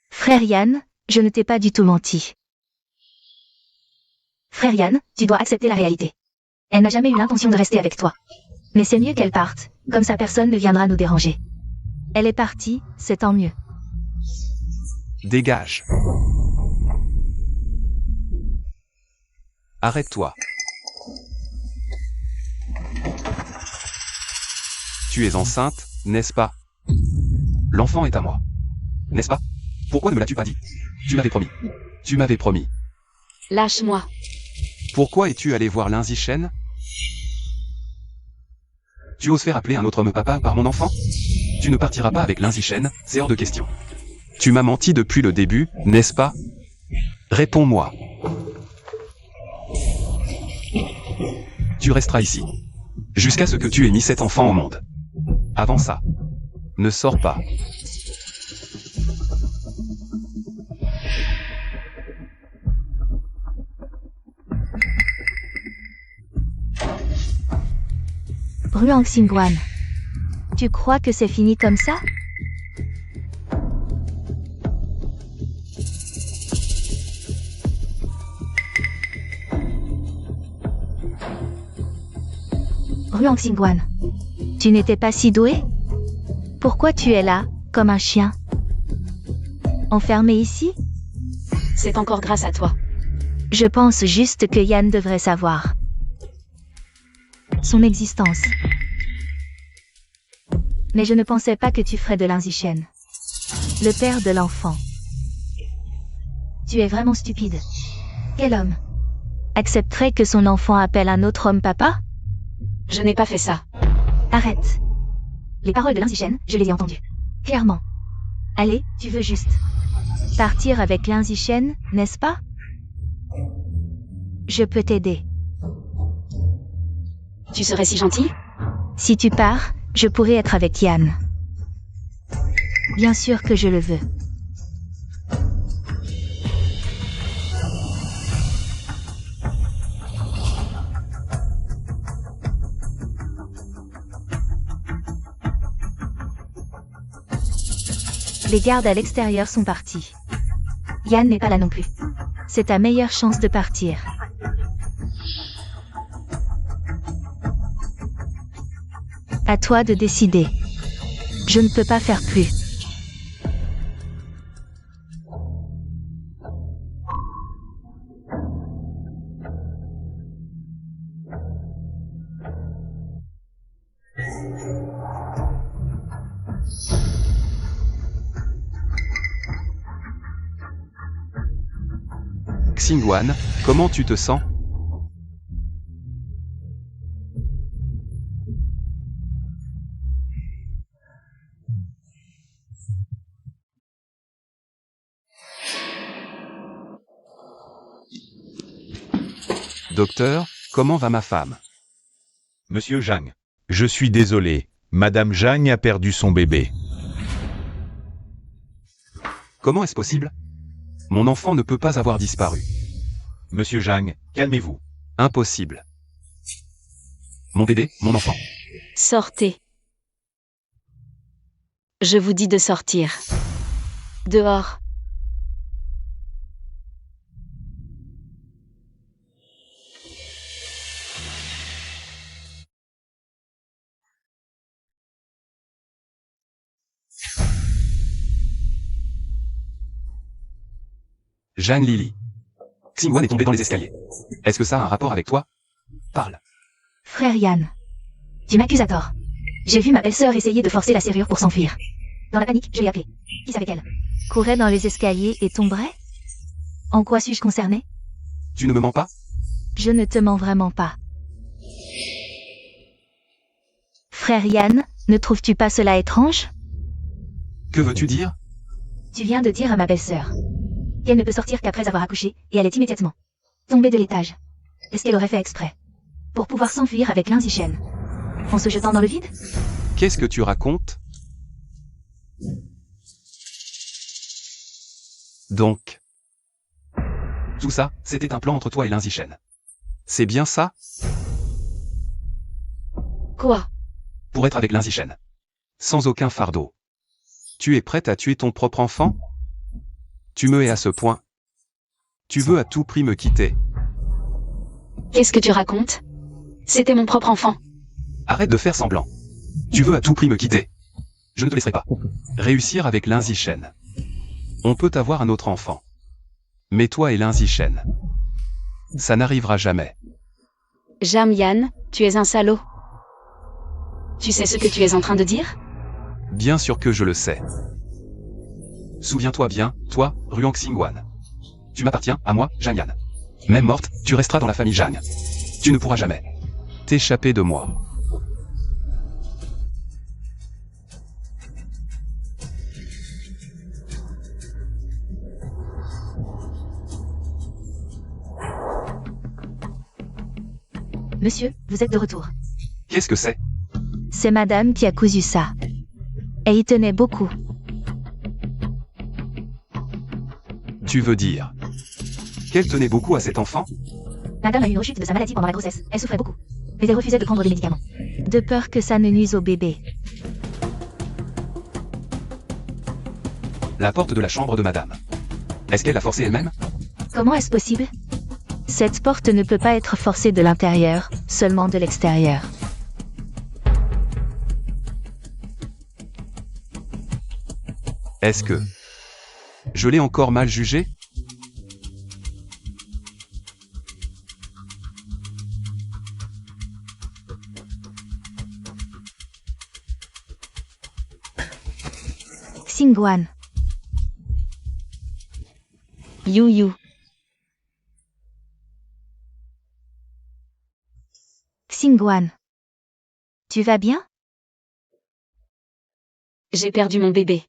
Frère Yan, je ne t'ai pas du tout menti. Frère Yan, tu dois accepter la réalité. Elle n'a jamais eu l'intention de rester avec toi. Mais c'est mieux qu'elle parte, comme ça personne ne viendra nous déranger. Elle est partie, c'est tant mieux. Dégage. Arrête-toi. Tu es enceinte, n'est-ce pas? L'enfant est à moi. N'est-ce pas? Pourquoi ne me l'as-tu pas dit? Tu m'avais promis. Tu m'avais promis. Lâche-moi. Pourquoi es-tu allé voir Lin Zishen? Tu oses faire appeler un autre homme papa par mon enfant? Tu ne partiras pas avec Lin Zishen, c'est hors de question. Tu m'as menti depuis le début, n'est-ce pas? Réponds-moi. Tu resteras ici. Jusqu'à ce que tu aies mis cet enfant au monde. Avant ça, ne sors pas. Ruang Xingguan. Tu crois que c'est fini comme ça? Ruang Xingguan. Tu n'étais pas si doué? Pourquoi tu es là, comme un chien? Enfermé ici? C'est encore grâce à toi. Je pense juste que Yan devrait savoir. Son existence. Mais je ne pensais pas que tu ferais de Lin Zishen. Le père de l'enfant. Tu es vraiment stupide. Quel homme accepterait que son enfant appelle un autre homme papa? Je n'ai pas fait ça. Arrête. Les paroles de Linzichen, je les ai entendues. Clairement. Allez, tu veux juste partir avec Linzichen, n'est-ce pas? Je peux t'aider. Tu serais si gentil? Si tu pars, je pourrai être avec Yann. Bien sûr que je le veux. Les gardes à l'extérieur sont partis. Yann n'est pas là non plus. C'est ta meilleure chance de partir. À toi de décider. Je ne peux pas faire plus. Xingwan, comment tu te sens? Docteur, comment va ma femme? Monsieur Zhang. Je suis désolé, Madame Zhang a perdu son bébé. Comment est-ce possible? Mon enfant ne peut pas avoir disparu. Monsieur Zhang, calmez-vous. Impossible. Mon bébé, mon enfant. Sortez. Je vous dis de sortir. Dehors. Jeanne Lily. Xingwan est tombé dans les escaliers. Est-ce que ça a un rapport avec toi? Parle. Frère Yann. Tu m'accuses à tort. J'ai vu ma belle-sœur essayer de forcer la serrure pour s'enfuir. Dans la panique, je l'ai appelée. Qui avec elle? Courait dans les escaliers et tomberait? En quoi suis-je concernée? Tu ne me mens pas? Je ne te mens vraiment pas. Frère Yann, ne trouves-tu pas cela étrange? Que veux-tu dire? Tu viens de dire à ma belle-sœur qu'elle ne peut sortir qu'après avoir accouché, et elle est immédiatement tombée de l'étage. Est-ce qu'elle aurait fait exprès? Pour pouvoir s'enfuir avec Linzichen? En se jetant dans le vide? Qu'est-ce que tu racontes? Donc, tout ça, c'était un plan entre toi et Linzichen. C'est bien ça? Quoi? Pour être avec Linzichen. Sans aucun fardeau. Tu es prête à tuer ton propre enfant? Tu me hais à ce point. Tu veux à tout prix me quitter. Qu'est-ce que tu racontes? C'était mon propre enfant. Arrête de faire semblant. Tu veux à tout prix me quitter. Je ne te laisserai pas. Réussir avec Linzichen. On peut avoir un autre enfant. Mais toi et Linzichen, ça n'arrivera jamais. Jamyan, tu es un salaud. Tu sais ce que tu es en train de dire? Bien sûr que je le sais. Souviens-toi bien, toi, Ruang Xingwan. Tu m'appartiens, à moi, Zhang Yan. Même morte, tu resteras dans la famille Zhang. Tu ne pourras jamais t'échapper de moi. Monsieur, vous êtes de retour. Qu'est-ce que c'est? C'est madame qui a cousu ça. Elle y tenait beaucoup. Tu veux dire qu'elle tenait beaucoup à cet enfant? Madame a eu une rechute de sa maladie pendant la grossesse. Elle souffrait beaucoup. Mais elle refusait de prendre des médicaments. De peur que ça ne nuise au bébé. La porte de la chambre de madame. Est-ce qu'elle l'a forcée elle-même? Comment est-ce possible? Cette porte ne peut pas être forcée de l'intérieur, seulement de l'extérieur. Est-ce que je l'ai encore mal jugé? Xingwan. You you. Xingguan. Tu vas bien? J'ai perdu mon bébé.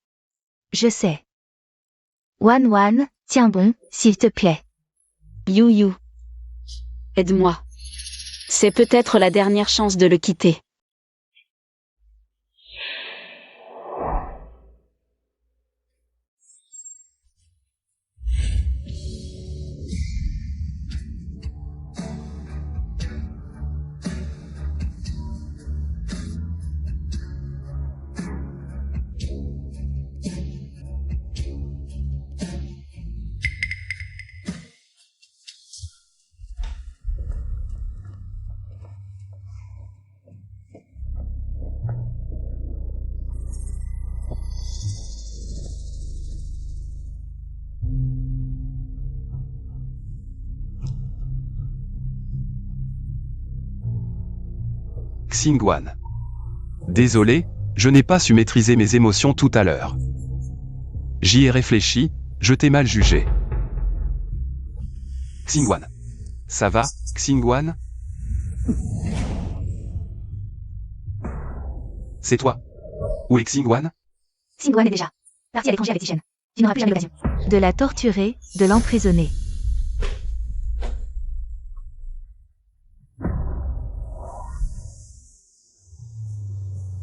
Je sais. Wan Wan, tiens bon, s'il te plaît. You you. Aide-moi. C'est peut-être la dernière chance de le quitter. Xingguan. Désolé, je n'ai pas su maîtriser mes émotions tout à l'heure. J'y ai réfléchi, je t'ai mal jugé. Xingguan. Ça va, Xingguan? C'est toi. Où est Xingguan? Xingguan est déjà parti à l'étranger avec Tichen. Tu n'auras plus jamais l'occasion de la torturer, de l'emprisonner.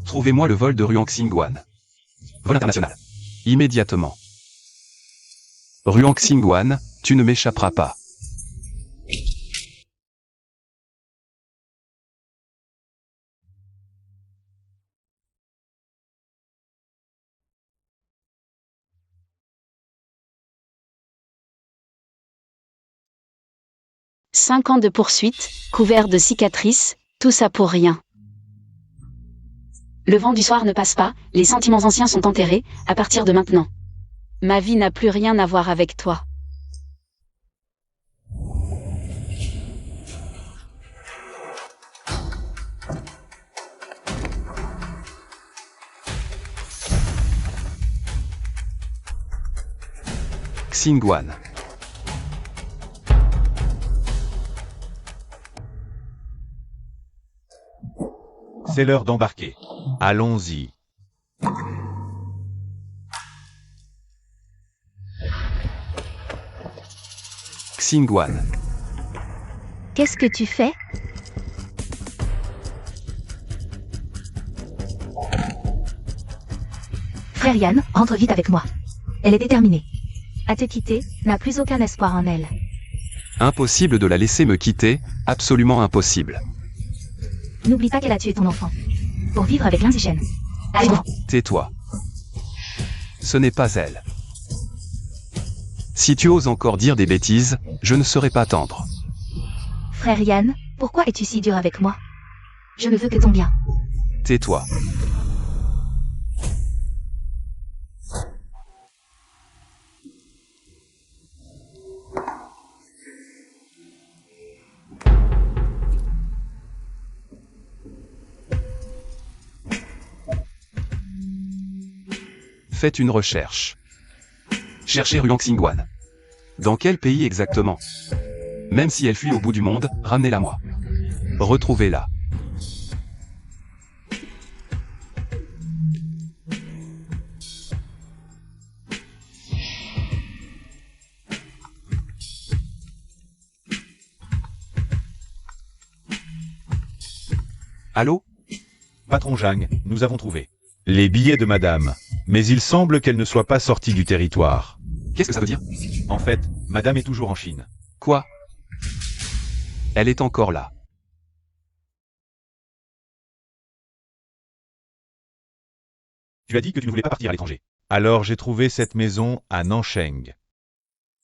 Trouvez-moi le vol de Ruang Xingguan. Vol international. Immédiatement. Ruang Xingguan, tu ne m'échapperas pas. « 5 ans de poursuite, couverts de cicatrices, tout ça pour rien. Le vent du soir ne passe pas, les sentiments anciens sont enterrés, à partir de maintenant. Ma vie n'a plus rien à voir avec toi. Xingguan. C'est l'heure d'embarquer. Allons-y. Xingguan. Qu'est-ce que tu fais? Frère Yan, rentre vite avec moi. Elle est déterminée à te quitter, n'a plus aucun espoir en elle. Impossible de la laisser me quitter, absolument impossible. N'oublie pas qu'elle a tué ton enfant pour vivre avec Lin Zichen. Allez, bon. Tais-toi. Ce n'est pas elle. Si tu oses encore dire des bêtises, je ne serai pas tendre. Frère Yan, pourquoi es-tu si dur avec moi? Je ne veux que ton bien. Tais-toi. Faites une recherche. Cherchez Ruang Xingguan. Dans quel pays exactement? Même si elle fuit au bout du monde, ramenez-la moi. Retrouvez-la. Allô? Patron Zhang, nous avons trouvé les billets de madame. Mais il semble qu'elle ne soit pas sortie du territoire. Qu'est-ce que ça veut dire? En fait, madame est toujours en Chine. Quoi? Elle est encore là. Tu as dit que tu ne voulais pas partir à l'étranger. Alors j'ai trouvé cette maison à Nancheng.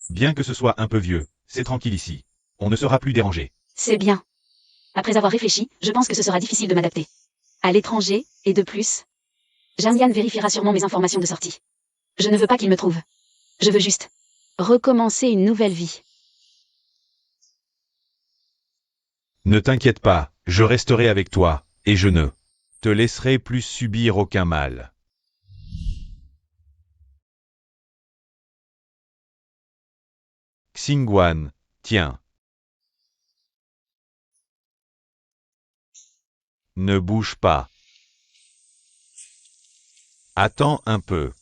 Bien que ce soit un peu vieux, c'est tranquille ici. On ne sera plus dérangé. C'est bien. Après avoir réfléchi, je pense que ce sera difficile de m'adapter. À l'étranger, et de plus, Zhang Yan vérifiera sûrement mes informations de sortie. Je ne veux pas qu'il me trouve. Je veux juste recommencer une nouvelle vie. Ne t'inquiète pas, je resterai avec toi, et je ne te laisserai plus subir aucun mal. Xingguan, tiens. Ne bouge pas. Attends un peu.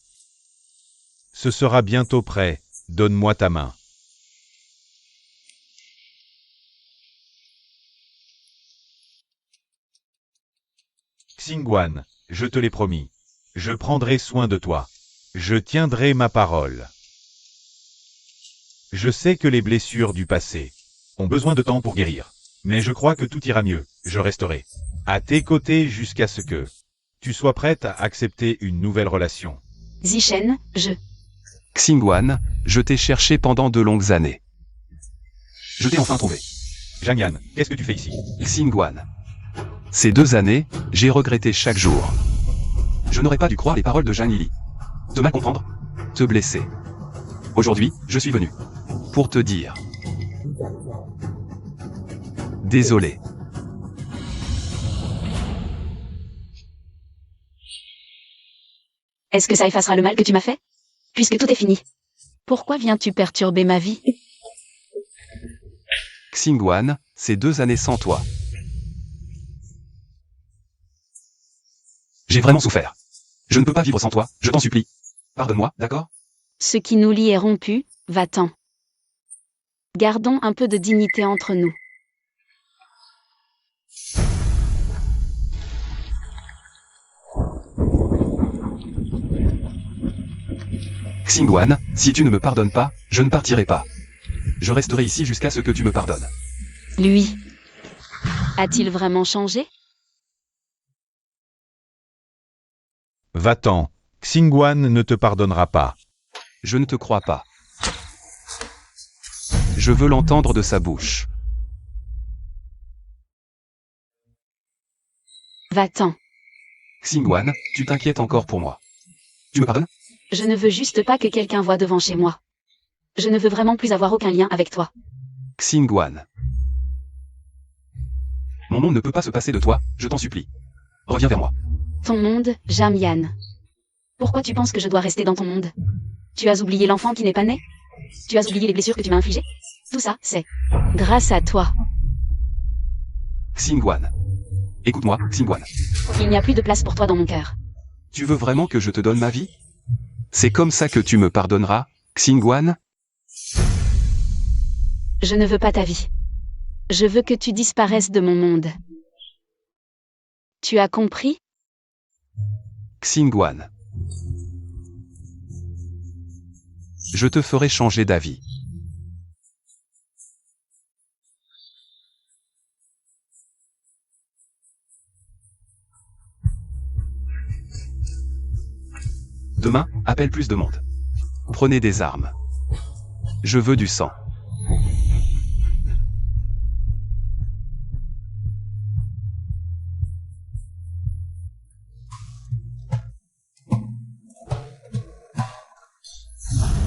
Ce sera bientôt prêt, donne-moi ta main. Xingguan, je te l'ai promis. Je prendrai soin de toi. Je tiendrai ma parole. Je sais que les blessures du passé ont besoin de temps pour guérir. Mais je crois que tout ira mieux. Je resterai à tes côtés jusqu'à ce que tu sois prête à accepter une nouvelle relation. Zichen, Xingguan, je t'ai cherché pendant de longues années. Je t'ai enfin trouvé. Zhang Yan, qu'est-ce que tu fais ici? Xingguan. Ces 2 années, j'ai regretté chaque jour. Je n'aurais pas dû croire les paroles de Zhang Lili. Te mal comprendre, te blesser. Aujourd'hui, je suis venu pour te dire. Désolé. est-ce que ça effacera le mal que tu m'as fait? Puisque tout est fini. Pourquoi viens-tu perturber ma vie? Xingguan, ces 2 années sans toi. J'ai vraiment souffert. Je ne peux pas vivre sans toi, je t'en supplie. Pardonne-moi, d'accord? Ce qui nous lie est rompu, va-t'en. Gardons un peu de dignité entre nous. Xingguan, si tu ne me pardonnes pas, je ne partirai pas. Je resterai ici jusqu'à ce que tu me pardonnes. Lui. A-t-il vraiment changé? Va-t'en, Xingguan ne te pardonnera pas. Je ne te crois pas. Je veux l'entendre de sa bouche. Va-t'en. Xingguan, tu t'inquiètes encore pour moi. Tu me pardonnes? Je ne veux juste pas que quelqu'un voie devant chez moi. Je ne veux vraiment plus avoir aucun lien avec toi. Xingguan. Mon monde ne peut pas se passer de toi, je t'en supplie. Reviens vers moi. Ton monde, Jamyan. Pourquoi tu penses que je dois rester dans ton monde? Tu as oublié l'enfant qui n'est pas né? Tu as oublié les blessures que tu m'as infligées? Tout ça, c'est grâce à toi. Xingguan. Écoute-moi, Xingguan. Il n'y a plus de place pour toi dans mon cœur. Tu veux vraiment que je te donne ma vie? C'est comme ça que tu me pardonneras, Xingguan? Je ne veux pas ta vie. Je veux que tu disparaisses de mon monde. Tu as compris? Xingguan. Je te ferai changer d'avis. Demain, appelle plus de monde. Prenez des armes. Je veux du sang.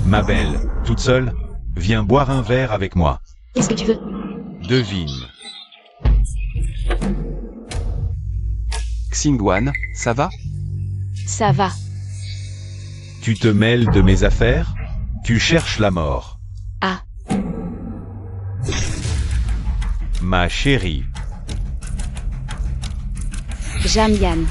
Ma belle, toute seule, viens boire un verre avec moi. Qu'est-ce que tu veux? Devine. Xingguan, ça va? Ça va. Tu te mêles de mes affaires? Tu cherches la mort. Ah. Ma chérie. Jamyan.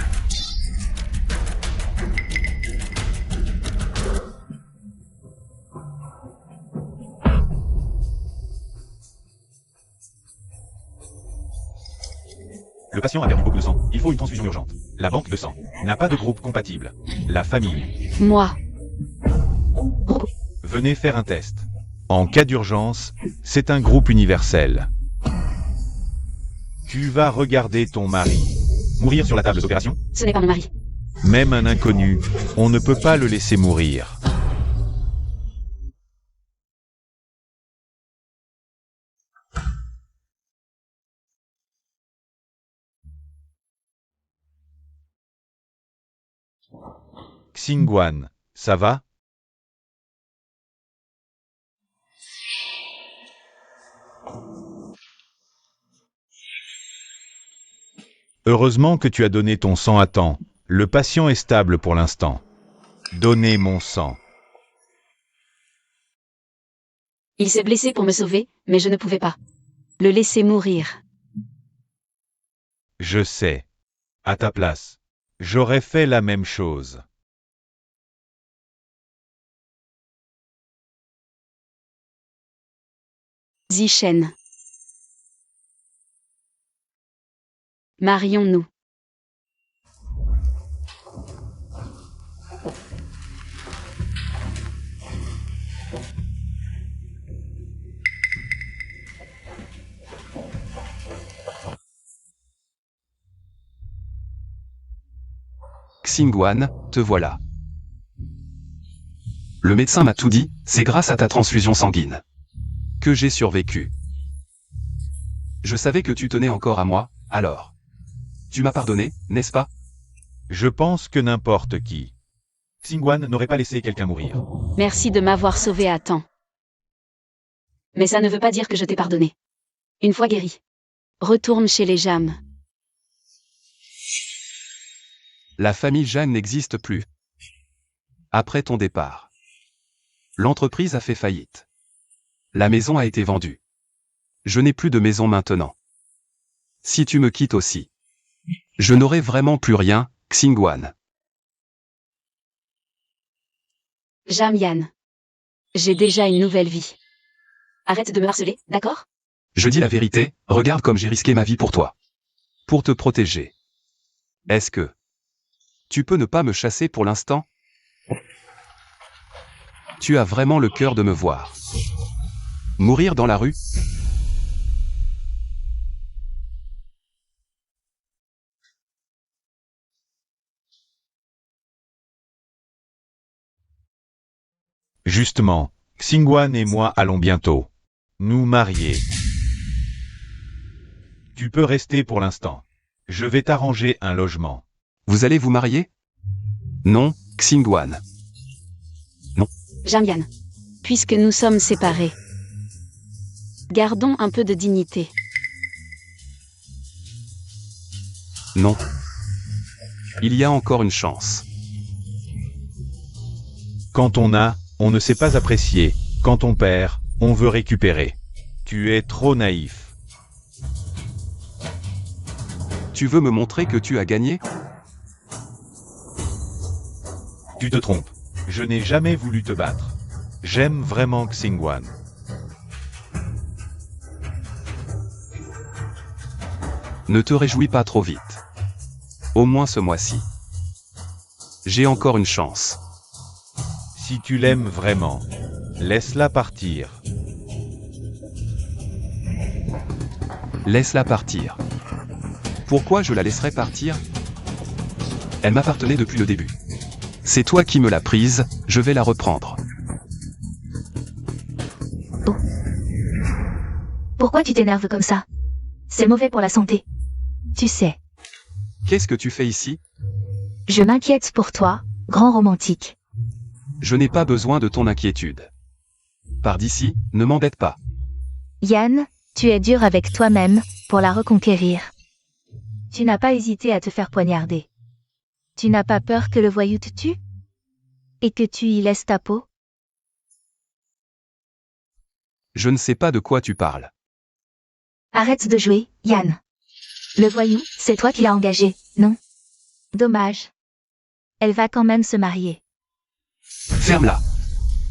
Le patient a perdu beaucoup de sang. Il faut une transfusion urgente. La banque de sang n'a pas de groupe compatible. La famille. Moi. Venez faire un test. En cas d'urgence, c'est un groupe universel. Tu vas regarder ton mari mourir sur la table d'opération? Ce n'est pas mon mari. Même un inconnu, on ne peut pas le laisser mourir. Xingguan, ça va? Heureusement que tu as donné ton sang à temps. Le patient est stable pour l'instant. Donnez mon sang. Il s'est blessé pour me sauver, mais je ne pouvais pas le laisser mourir. Je sais. À ta place, j'aurais fait la même chose. Zichen. Marions-nous. Xingguan, te voilà. Le médecin m'a tout dit, c'est grâce à ta transfusion sanguine que j'ai survécu. Je savais que tu tenais encore à moi, alors. Tu m'as pardonné, n'est-ce pas? Je pense que n'importe qui. Xingguan n'aurait pas laissé quelqu'un mourir. Merci de m'avoir sauvé à temps. Mais ça ne veut pas dire que je t'ai pardonné. Une fois guéri, retourne chez les Jam. La famille Jeanne n'existe plus. Après ton départ, l'entreprise a fait faillite. La maison a été vendue. Je n'ai plus de maison maintenant. Si tu me quittes aussi, je n'aurai vraiment plus rien, Xingguan. Jamian. J'ai déjà une nouvelle vie. Arrête de me harceler, d'accord? Je dis la vérité, regarde comme j'ai risqué ma vie pour toi. Pour te protéger. Est-ce que tu peux ne pas me chasser pour l'instant? Tu as vraiment le cœur de me voir mourir dans la rue? Justement, Xingguan et moi allons bientôt nous marier. Tu peux rester pour l'instant. Je vais t'arranger un logement. Vous allez vous marier? Non, Xingguan. Jamian. Puisque nous sommes séparés, gardons un peu de dignité. Non. Il y a encore une chance. Quand on a, on ne sait pas apprécier. Quand on perd, on veut récupérer. Tu es trop naïf. Tu veux me montrer que tu as gagné? Tu te trompes. Je n'ai jamais voulu te battre. J'aime vraiment Xingguan. Ne te réjouis pas trop vite. Au moins ce mois-ci. J'ai encore une chance. Si tu l'aimes vraiment, laisse-la partir. Laisse-la partir. Pourquoi je la laisserais partir? Elle m'appartenait depuis le début. C'est toi qui me l'as prise, je vais la reprendre. Pourquoi tu t'énerves comme ça? C'est mauvais pour la santé. Tu sais, Qu'est-ce que tu fais ici? je m'inquiète pour toi, grand romantique. Je n'ai pas besoin de ton inquiétude. Pars d'ici, ne m'embête pas. Yann, tu es dur avec toi-même, pour la reconquérir. Tu n'as pas hésité à te faire poignarder. Tu n'as pas peur que le voyou te tue? Et que tu y laisses ta peau? Je ne sais pas de quoi tu parles. Arrête de jouer, Yann. Le voyou, c'est toi qui l'as engagé, non? Dommage. Elle va quand même se marier. Ferme-la.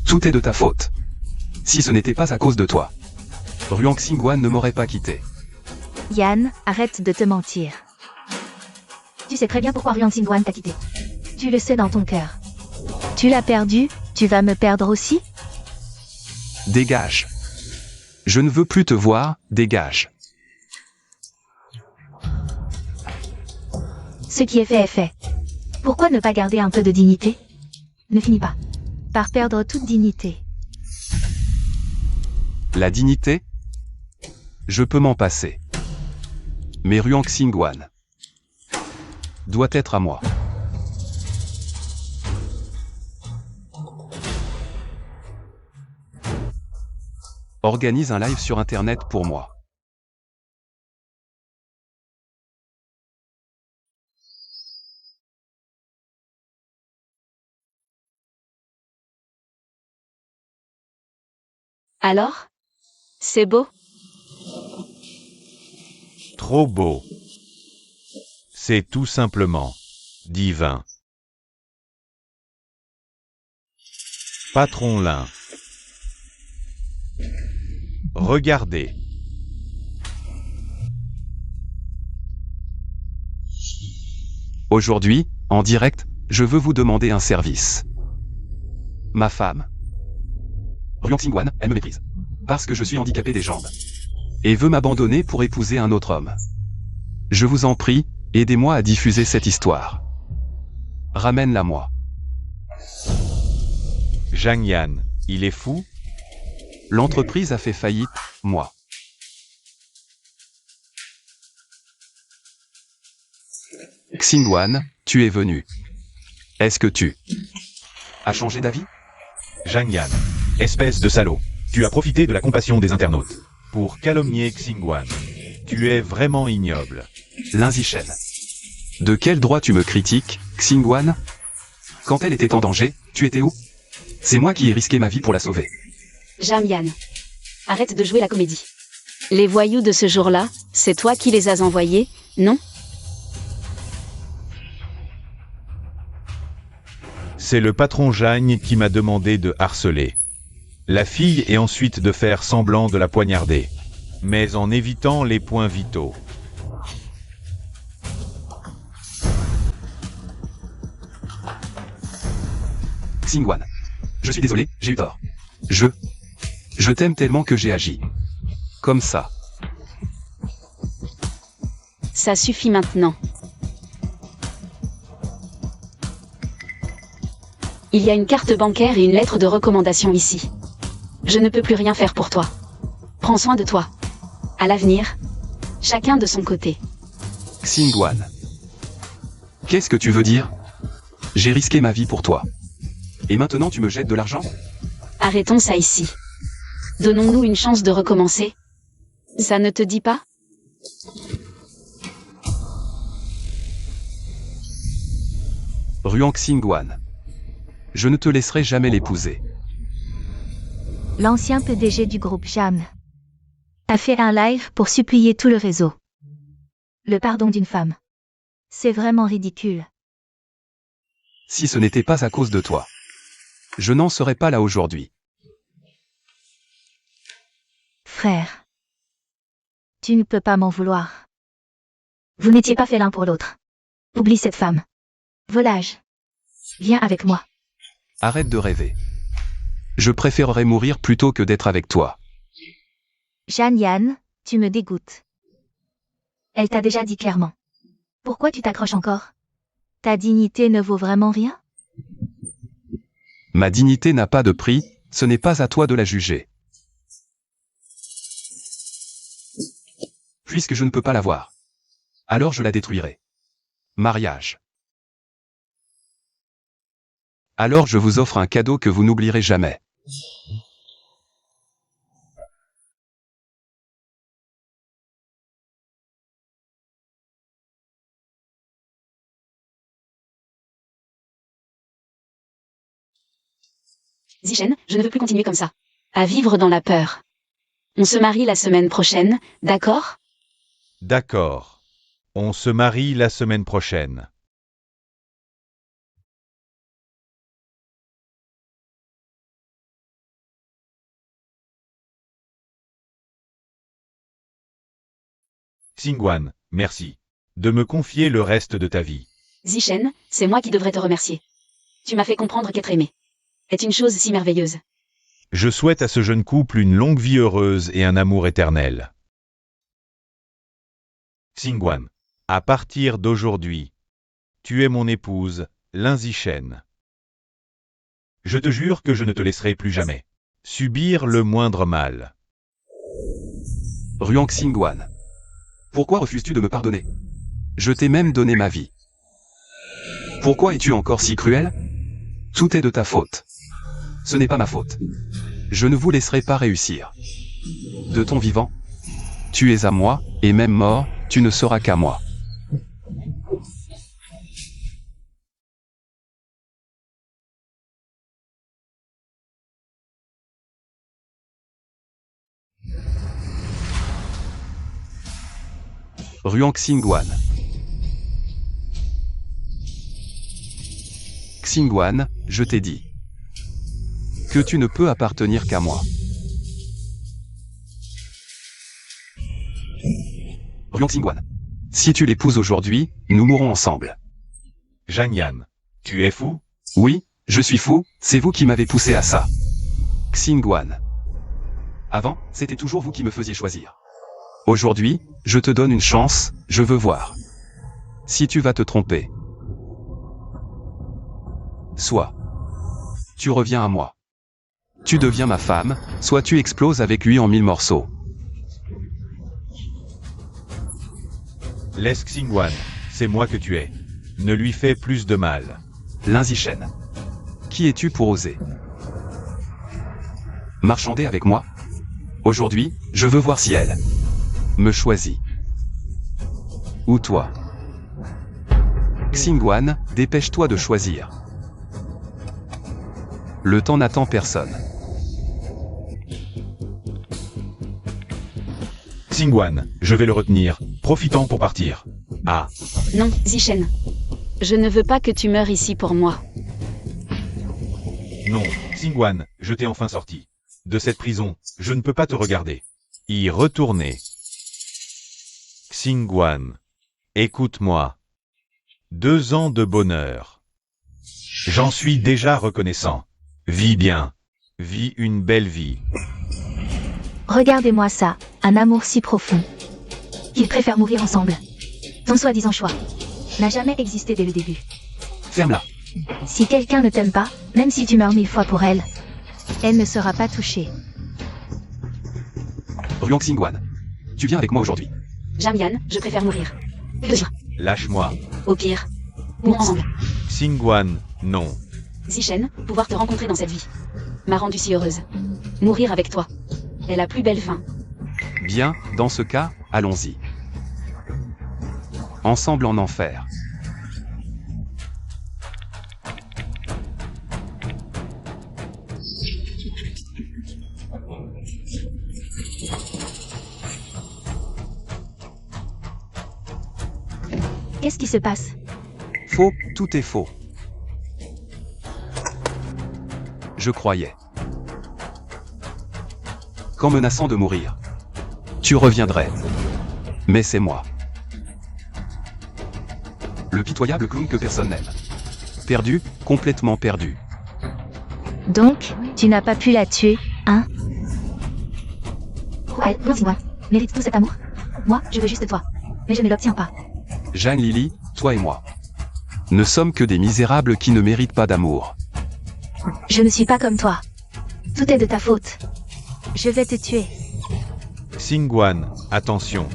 Tout est de ta faute. Si ce n'était pas à cause de toi, Ruang Xingguan ne m'aurait pas quitté. Yann, arrête de te mentir. Tu sais très bien pourquoi Ruang Xingguan t'a quitté. Tu le sais dans ton cœur. Tu l'as perdu, tu vas me perdre aussi? Dégage. Je ne veux plus te voir, dégage. Ce qui est fait est fait. Pourquoi ne pas garder un peu de dignité? Ne finis pas par perdre toute dignité. La dignité? Je peux m'en passer. Mais Ruang Xingguan doit être à moi. Organise un live sur Internet pour moi. Alors? C'est beau? Trop beau. C'est tout simplement divin. Patron Lin. Regardez. Aujourd'hui, en direct, je veux vous demander un service. Ma femme, Ryong Xingwan, elle me méprise. Parce que je suis handicapé des jambes. Et veut m'abandonner pour épouser un autre homme. Je vous en prie, aidez-moi à diffuser cette histoire. Ramène-la moi. Zhang Yan, il est fou? L'entreprise a fait faillite, moi. Xingwan, tu es venu. Est-ce que tu as changé d'avis? Zhang Yan, espèce de salaud. Tu as profité de la compassion des internautes pour calomnier Xingwan. Tu es vraiment ignoble. Lin Zishen. De quel droit tu me critiques, Xingwan? Quand elle était en danger, tu étais où? C'est moi qui ai risqué ma vie pour la sauver. Jamyan. Arrête de jouer la comédie. Les voyous de ce jour-là, c'est toi qui les as envoyés, non? C'est le patron Zhang qui m'a demandé de harceler la fille et ensuite de faire semblant de la poignarder, mais en évitant les points vitaux. Xingwan. Je suis désolé, j'ai eu tort. Je t'aime tellement que j'ai agi. Comme ça. Ça suffit maintenant. Il y a une carte bancaire et une lettre de recommandation ici. Je ne peux plus rien faire pour toi. Prends soin de toi. À l'avenir, chacun de son côté. Xingwan. Qu'est-ce que tu veux dire? J'ai risqué ma vie pour toi. Et maintenant tu me jettes de l'argent? Arrêtons ça ici. Donnons-nous une chance de recommencer. Ça ne te dit pas? Ryong Xingwan. Je ne te laisserai jamais l'épouser. L'ancien PDG du groupe Jam a fait un live pour supplier tout le réseau. Le pardon d'une femme. C'est vraiment ridicule. Si ce n'était pas à cause de toi, je n'en serais pas là aujourd'hui. Frère. Tu ne peux pas m'en vouloir. Vous n'étiez pas fait l'un pour l'autre. Oublie cette femme. Volage. Viens avec moi. Arrête de rêver. Je préférerais mourir plutôt que d'être avec toi. Zhang Yan, tu me dégoûtes. Elle t'a déjà dit clairement. Pourquoi tu t'accroches encore? Ta dignité ne vaut vraiment rien? Ma dignité n'a pas de prix, ce n'est pas à toi de la juger. Puisque je ne peux pas l'avoir. Alors je la détruirai. Mariage. Alors je vous offre un cadeau que vous n'oublierez jamais. Zishen, je ne veux plus continuer comme ça. À vivre dans la peur. On se marie la semaine prochaine, d'accord? D'accord. On se marie la semaine prochaine. Xingwan, merci de me confier le reste de ta vie. Zishen, c'est moi qui devrais te remercier. Tu m'as fait comprendre qu'être aimé est une chose si merveilleuse. Je souhaite à ce jeune couple une longue vie heureuse et un amour éternel. Xingwan, à partir d'aujourd'hui, tu es mon épouse, Lin Zishen. Je te jure que je ne te laisserai plus jamais subir le moindre mal. Ryong Xingwan. Pourquoi refuses-tu de me pardonner? Je t'ai même donné ma vie. Pourquoi es-tu encore si cruel? Tout est de ta faute. Ce n'est pas ma faute. Je ne vous laisserai pas réussir. De ton vivant, tu es à moi, et même mort, tu ne seras qu'à moi. Ruang Xingguan. Xingguan, je t'ai dit que tu ne peux appartenir qu'à moi. Ruang Xingguan. Si tu l'épouses aujourd'hui, nous mourrons ensemble. Zhang Yan. Tu es fou? Oui, je suis fou, c'est vous qui m'avez poussé à ça. Xingguan. Avant, c'était toujours vous qui me faisiez choisir. Aujourd'hui, je te donne une chance, je veux voir. Si tu vas te tromper. Soit tu reviens à moi. Tu deviens ma femme, soit tu exploses avec lui en 1000 morceaux. Laisse Xingguan, c'est moi que tu es. Ne lui fais plus de mal. Lin Zichen. Qui es-tu pour oser marchander avec moi? Aujourd'hui, je veux voir si elle me choisit. Ou toi. Xingguan, dépêche-toi de choisir. Le temps n'attend personne. Xingguan, je vais le retenir, profitant pour partir. Ah, Non, Zichen. Je ne veux pas que tu meures ici pour moi. non, Xingguan, je t'ai enfin sorti. De cette prison, je ne peux pas te regarder. Y retourner. Xingguan, écoute-moi. 2 ans de bonheur. J'en suis déjà reconnaissant. Vis bien. Vis une belle vie. Regardez-moi ça, un amour si profond. Ils préfèrent mourir ensemble. Ton soi-disant choix n'a jamais existé dès le début. Ferme-la. Si quelqu'un ne t'aime pas, même si tu meurs 1000 fois pour elle, elle ne sera pas touchée. Ruang Xingguan. Tu viens avec moi aujourd'hui. Zhang Yan, je préfère mourir. Besoin. Lâche-moi. Au pire. Mourons ensemble. Xingguan, non. Zichen, pouvoir te rencontrer dans cette vie m'a rendue si heureuse. Mourir avec toi est la plus belle fin. Bien, dans ce cas, allons-y. Ensemble en enfer. Qu'est-ce qui se passe? Faux, tout est faux. Je croyais qu'en menaçant de mourir, tu reviendrais. Mais c'est moi. Le pitoyable clown que personne n'aime. Perdu, complètement perdu. Donc, tu n'as pas pu la tuer, hein? Ouais, dis-moi, mérite tout cet amour? Moi, je veux juste toi. Mais je ne l'obtiens pas. Zhang Lili, toi et moi. Ne sommes que des misérables qui ne méritent pas d'amour. Je ne suis pas comme toi. Tout est de ta faute. Je vais te tuer. Xingguan, attention.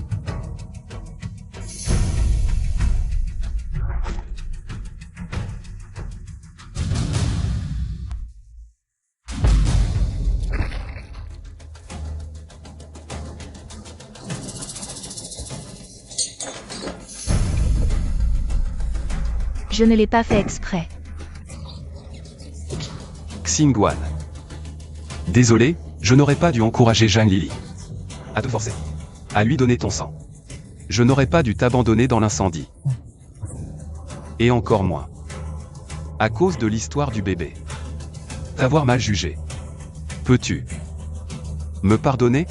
Je ne l'ai pas fait exprès. Xingguan. Désolé, je n'aurais pas dû encourager Zhang Lili à te forcer à lui donner ton sang. Je n'aurais pas dû t'abandonner dans l'incendie. Et encore moins à cause de l'histoire du bébé. T'avoir mal jugé. Peux-tu me pardonner?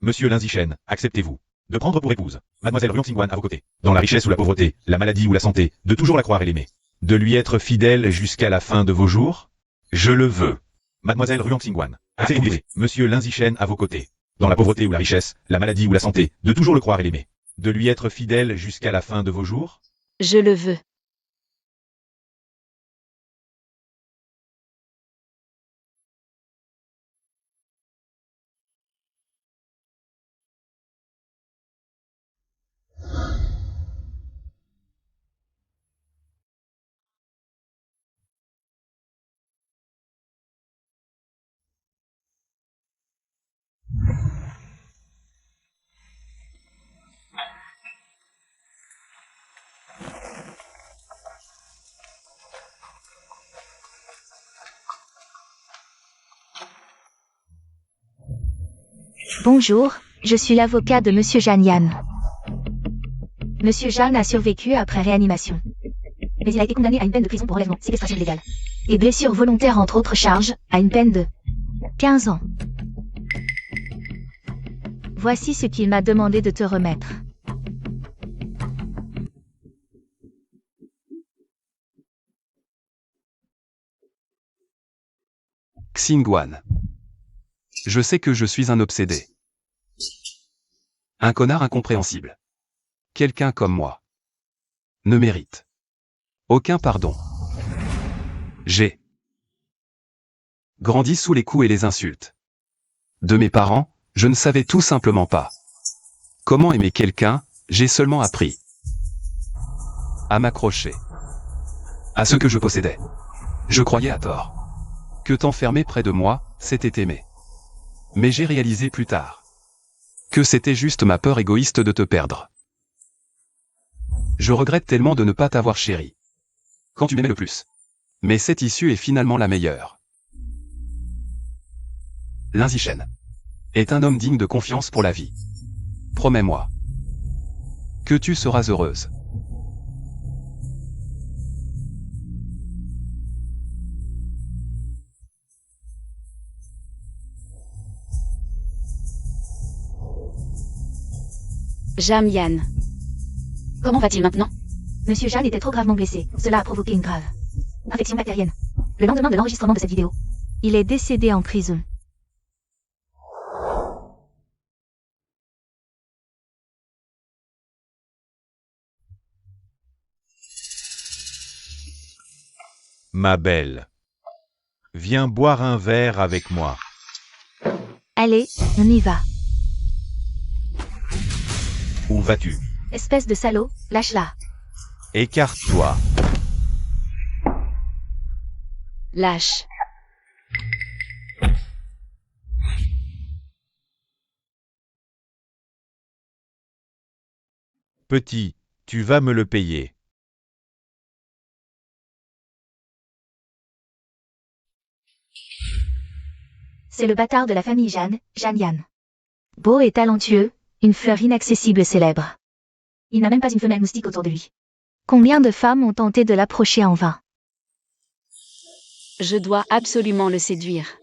Monsieur Lin Zichen, acceptez-vous de prendre pour épouse Mademoiselle Ruang Xingguan à vos côtés, dans la richesse ou la pauvreté, la maladie ou la santé, de toujours la croire et l'aimer, de lui être fidèle jusqu'à la fin de vos jours? Je le veux. Mademoiselle Ruang Xingguan, acceptez Monsieur Lin Zichen à vos côtés, dans la pauvreté ou la richesse, la maladie ou la santé, de toujours le croire et l'aimer, de lui être fidèle jusqu'à la fin de vos jours? Je le veux. Bonjour, je suis l'avocat de Monsieur Jeanne. Monsieur Jeanne a survécu après réanimation. Mais il a été condamné à une peine de prison pour enlèvement, séquestration illégale et blessure volontaire entre autres charges, à une peine de 15 ans. Voici ce qu'il m'a demandé de te remettre. Xingguan. Je sais que je suis un obsédé. Un connard incompréhensible. Quelqu'un comme moi. Ne mérite aucun pardon. J'ai grandi sous les coups et les insultes de mes parents, je ne savais tout simplement pas comment aimer quelqu'un, j'ai seulement appris à m'accrocher à ce que je possédais. Je croyais à tort que t'enfermer près de moi, c'était aimer. Mais j'ai réalisé plus tard que c'était juste ma peur égoïste de te perdre. Je regrette tellement de ne pas t'avoir chéri quand tu m'aimais le plus. Mais cette issue est finalement la meilleure. Lin Zichen est un homme digne de confiance pour la vie. Promets-moi que tu seras heureuse. Jamyan. Comment va-t-il maintenant? Monsieur Jeanne était trop gravement blessé. Cela a provoqué une grave infection bactérienne. Le lendemain de l'enregistrement de cette vidéo, il est décédé en prison. Ma belle. Viens boire un verre avec moi. Allez, on y va. Où vas-tu? Espèce de salaud, lâche-la. Écarte-toi. Lâche. Petit, tu vas me le payer. C'est le bâtard de la famille Jeanne, Jeanne. Beau et talentueux, une fleur inaccessible et célèbre. Il n'a même pas une femelle moustique autour de lui. Combien de femmes ont tenté de l'approcher en vain? Je dois absolument le séduire.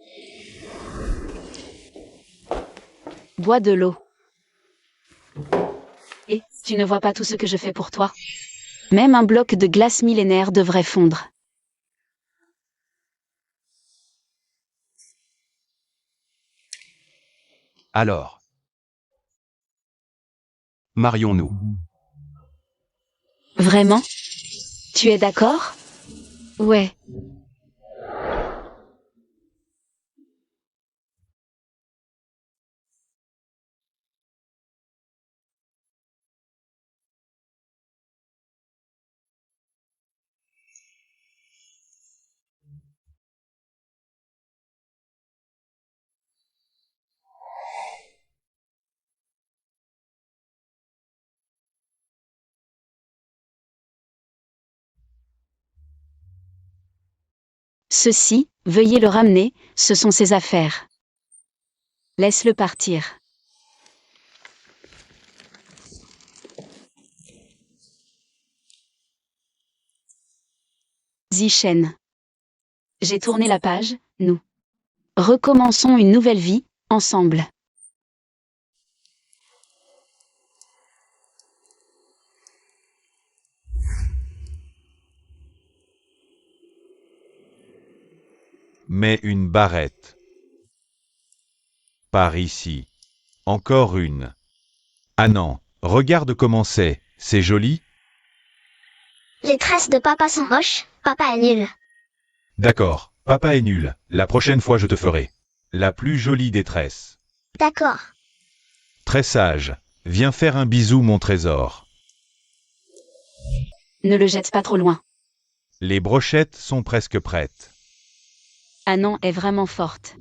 Bois de l'eau. Et, tu ne vois pas tout ce que je fais pour toi? Même un bloc de glace millénaire devrait fondre. Alors, marions-nous. Vraiment? Tu es d'accord? Ouais. Ceci, veuillez le ramener, ce sont ses affaires. Laisse-le partir. Zichen. J'ai tourné la page, nous recommençons une nouvelle vie, ensemble. Mets une barrette. Par ici. Encore une. Ah non, regarde comment c'est joli? Les tresses de papa sont moches, papa est nul. D'accord, papa est nul, la prochaine fois je te ferai la plus jolie des tresses. D'accord. Très sage, viens faire un bisou mon trésor. Ne le jette pas trop loin. Les brochettes sont presque prêtes. Annan est vraiment forte.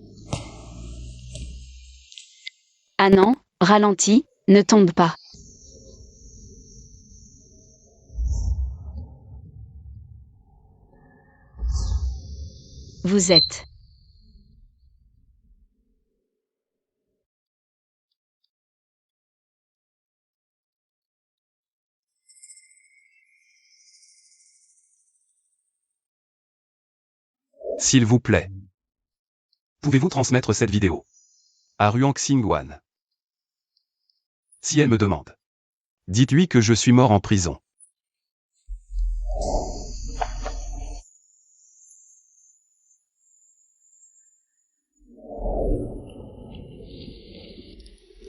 Annan, ralentis, ne tombe pas. Vous êtes S'il vous plaît. Pouvez-vous transmettre cette vidéo à Ruang Xingwan? Si elle me demande, dites-lui que je suis mort en prison.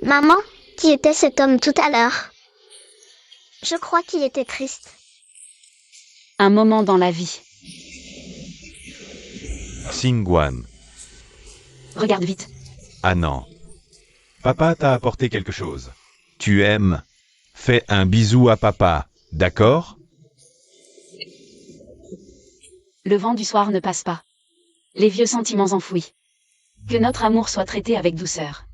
Maman, qui était cet homme tout à l'heure? Je crois qu'il était triste. Un moment dans la vie. Xingwan. Regarde vite. Ah non. Papa t'a apporté quelque chose. Tu aimes? Fais un bisou à papa, d'accord? Le vent du soir ne passe pas. Les vieux sentiments enfouis. Que notre amour soit traité avec douceur.